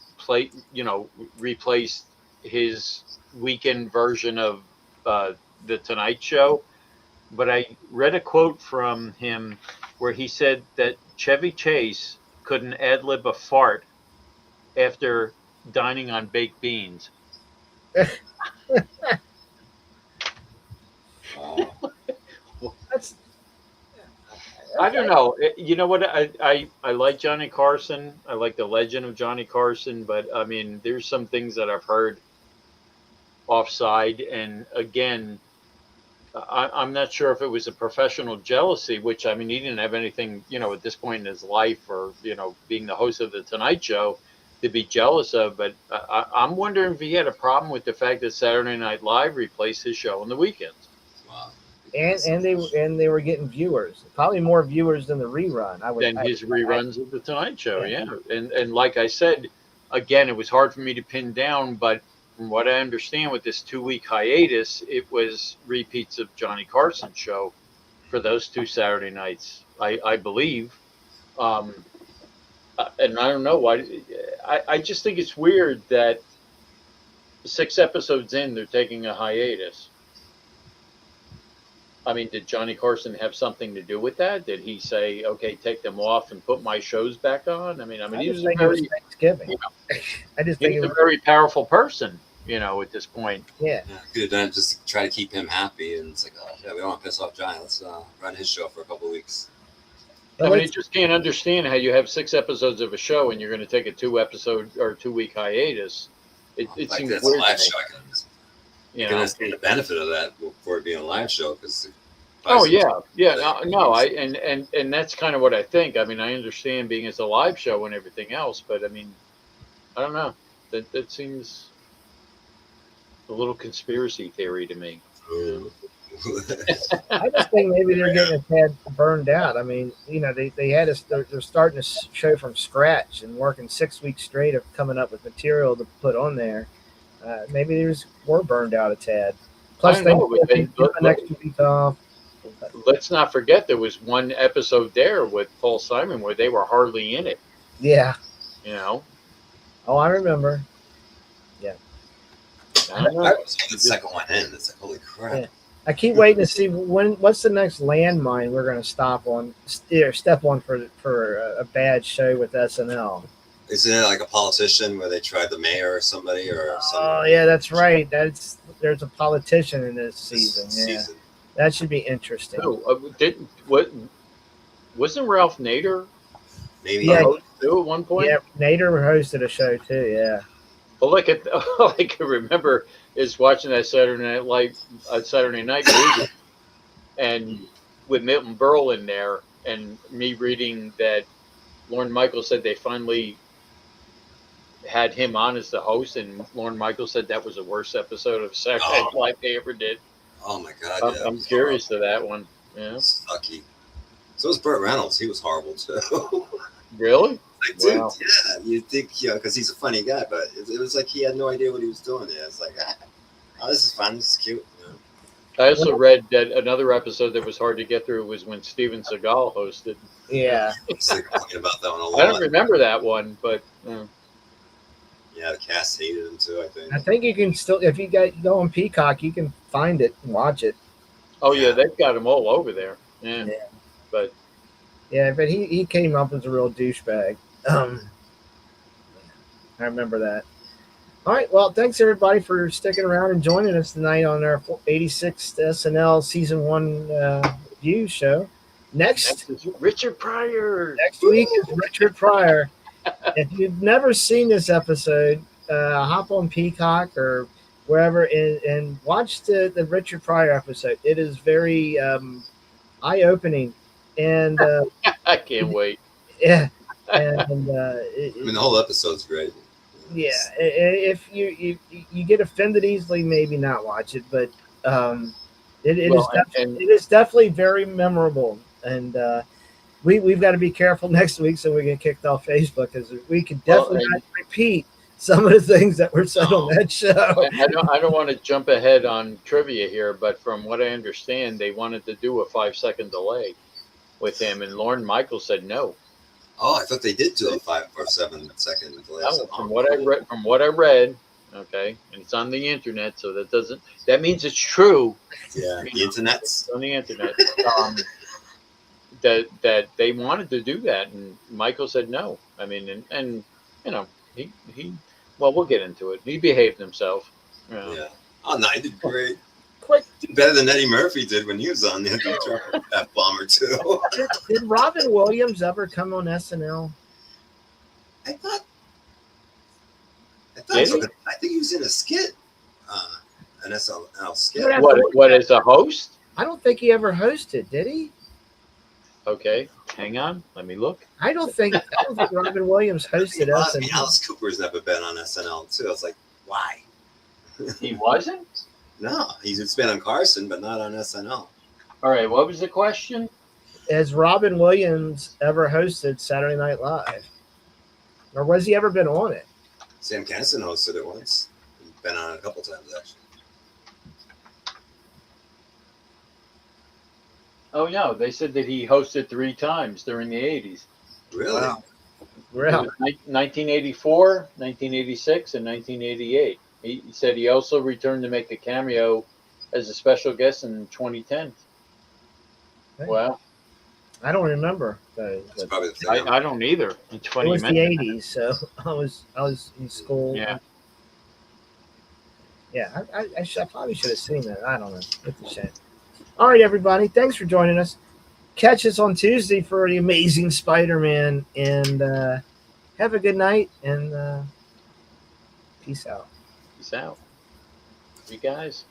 replaced his weekend version of the Tonight Show. But I read a quote from him where he said that Chevy Chase couldn't ad-lib a fart after dining on baked beans. I don't know. You know what? I like Johnny Carson. I like the legend of Johnny Carson. But, I mean, there's some things that I've heard offside. And, again, I'm not sure if it was a professional jealousy, which, I mean, he didn't have anything, at this point in his life or, being the host of The Tonight Show to be jealous of. But I'm wondering if he had a problem with the fact that Saturday Night Live replaced his show on the weekends. Wow. And they were getting viewers, probably more viewers than the rerun. His reruns of The Tonight Show, yeah. And like I said, again, it was hard for me to pin down, but from what I understand with this 2-week hiatus, it was repeats of Johnny Carson's show for those 2 Saturday nights, I believe. And I don't know why. I just think it's weird that 6 episodes in, they're taking a hiatus. I mean, did Johnny Carson have something to do with that? Did he say, "Okay, take them off and put my shows back on"? I mean, he was Thanksgiving. I just think he was a very powerful person, at this point. Yeah. Could have done it just to try to keep him happy, and it's like, oh yeah, we don't want to piss off Johnny. Let's run his show for a couple of weeks. I mean, I just can't understand how you have 6 episodes of a show and you're going to take a 2-episode or 2-week hiatus. It seems that's weird. A live show. You can understand the benefit of that for it being a live show because. Oh yeah. And that's kind of what I think. I mean, I understand being as a live show and everything else, but I mean, I don't know. That seems a little conspiracy theory to me. I just think maybe they're getting a tad burned out. I mean, they're starting a show from scratch and working 6 weeks straight of coming up with material to put on there. Maybe we're burned out a tad. Plus, they took the next 2 weeks off. Let's not forget there was one episode there with Paul Simon where they were hardly in it. Yeah. Oh, I remember. Yeah. I don't know. I was the second one in. It's like, holy crap. Yeah. I keep waiting to see what's the next landmine we're going to step on for a bad show with SNL. Isn't it like a politician where they tried the mayor or somebody or something? Oh yeah, that's right. There's a politician in this season. Yeah. That should be interesting. No, wasn't Ralph Nader Maybe. Yeah. a host too at one point? Yeah, Nader hosted a show too. Yeah. Well, look at all I can remember is watching that Saturday Night movie, and with Milton Berle in there, and me reading that Lorne Michaels said they finally had him on as the host, and Lorne Michaels said that was the worst episode of Saturday Night Live they ever did. Oh my God! I'm, Yeah, I'm curious to that one. Yeah, Sucky. So was Burt Reynolds. He was horrible too. really? Like, dude, Wow. yeah, you think, because he's a funny guy, but it was like he had no idea what he was doing there. It's like, oh, this is fun, this is cute. I also read that another episode that was hard to get through was when Steven Seagal hosted. Yeah. It's like talking about that one a lot. I don't remember that one, but Yeah, the cast hated him too, I think. I think you can still, if you go on Peacock, you can find it and watch it. oh yeah, they've got them all over there. Yeah, Yeah. but Yeah, but he came up as a real douchebag. I remember that. All right, well, thanks everybody for sticking around and joining us tonight on our 86th SNL Season 1 review show. Next is Richard Pryor. next week is Richard Pryor. If you've never seen this episode, hop on Peacock or wherever and watch the Richard Pryor episode. It is very eye-opening. And I can't wait. yeah, and I mean, the whole episode's great. yeah, if you get offended easily, maybe not watch it, but it Well, is definitely very memorable, and we've got to be careful next week so we get kicked off Facebook, because we could definitely not repeat some of the things that were said on that show. I don't want to jump ahead on trivia here, but from what I understand, they wanted to do a 5-second delay with him, and Lorne Michaels said no. Oh, I thought they did do a 5 or 7 second delay. No, from what I read, okay, and it's on the internet, so that means it's true. Yeah, the internet's. On the internet, that they wanted to do that, and Michael said no. I mean, and you know, he well, we'll get into it. He behaved himself. You know. Yeah. Oh no, he did great. Quick, Did better than Eddie Murphy did when he was on the that bomber too. did Robin Williams ever come on SNL? I thought Did so. he? I think he was in a skit, an SNL skit. Yeah. What as a host? I don't think he ever hosted, did he? Okay, hang on, let me look. I don't think Robin Williams hosted I SNL. mean, Alice Cooper's never been on SNL too. I was like, why? He wasn't. No, he's been on Carson, but not on SNL. All right, what was the question? Has Robin Williams ever hosted Saturday Night Live? Or was he ever been on it? Sam Kinison hosted it once. He's been on it a couple times actually. Oh no, they said that he hosted 3 times during the 80s. Really? Wow. It Really? was 1984, 1986, and 1988. He said he also returned to make a cameo as a special guest in 2010. Hey. Wow. I don't remember those. That's But probably the thing. I don't either. It's it funny was you the mentioned 80s, so I was in school. Yeah. Yeah, I probably should have seen that. I don't know. It's a shame. All right, everybody. Thanks for joining us. Catch us on Tuesday for the Amazing Spider-Man, and have a good night, and peace out. Peace out. You guys.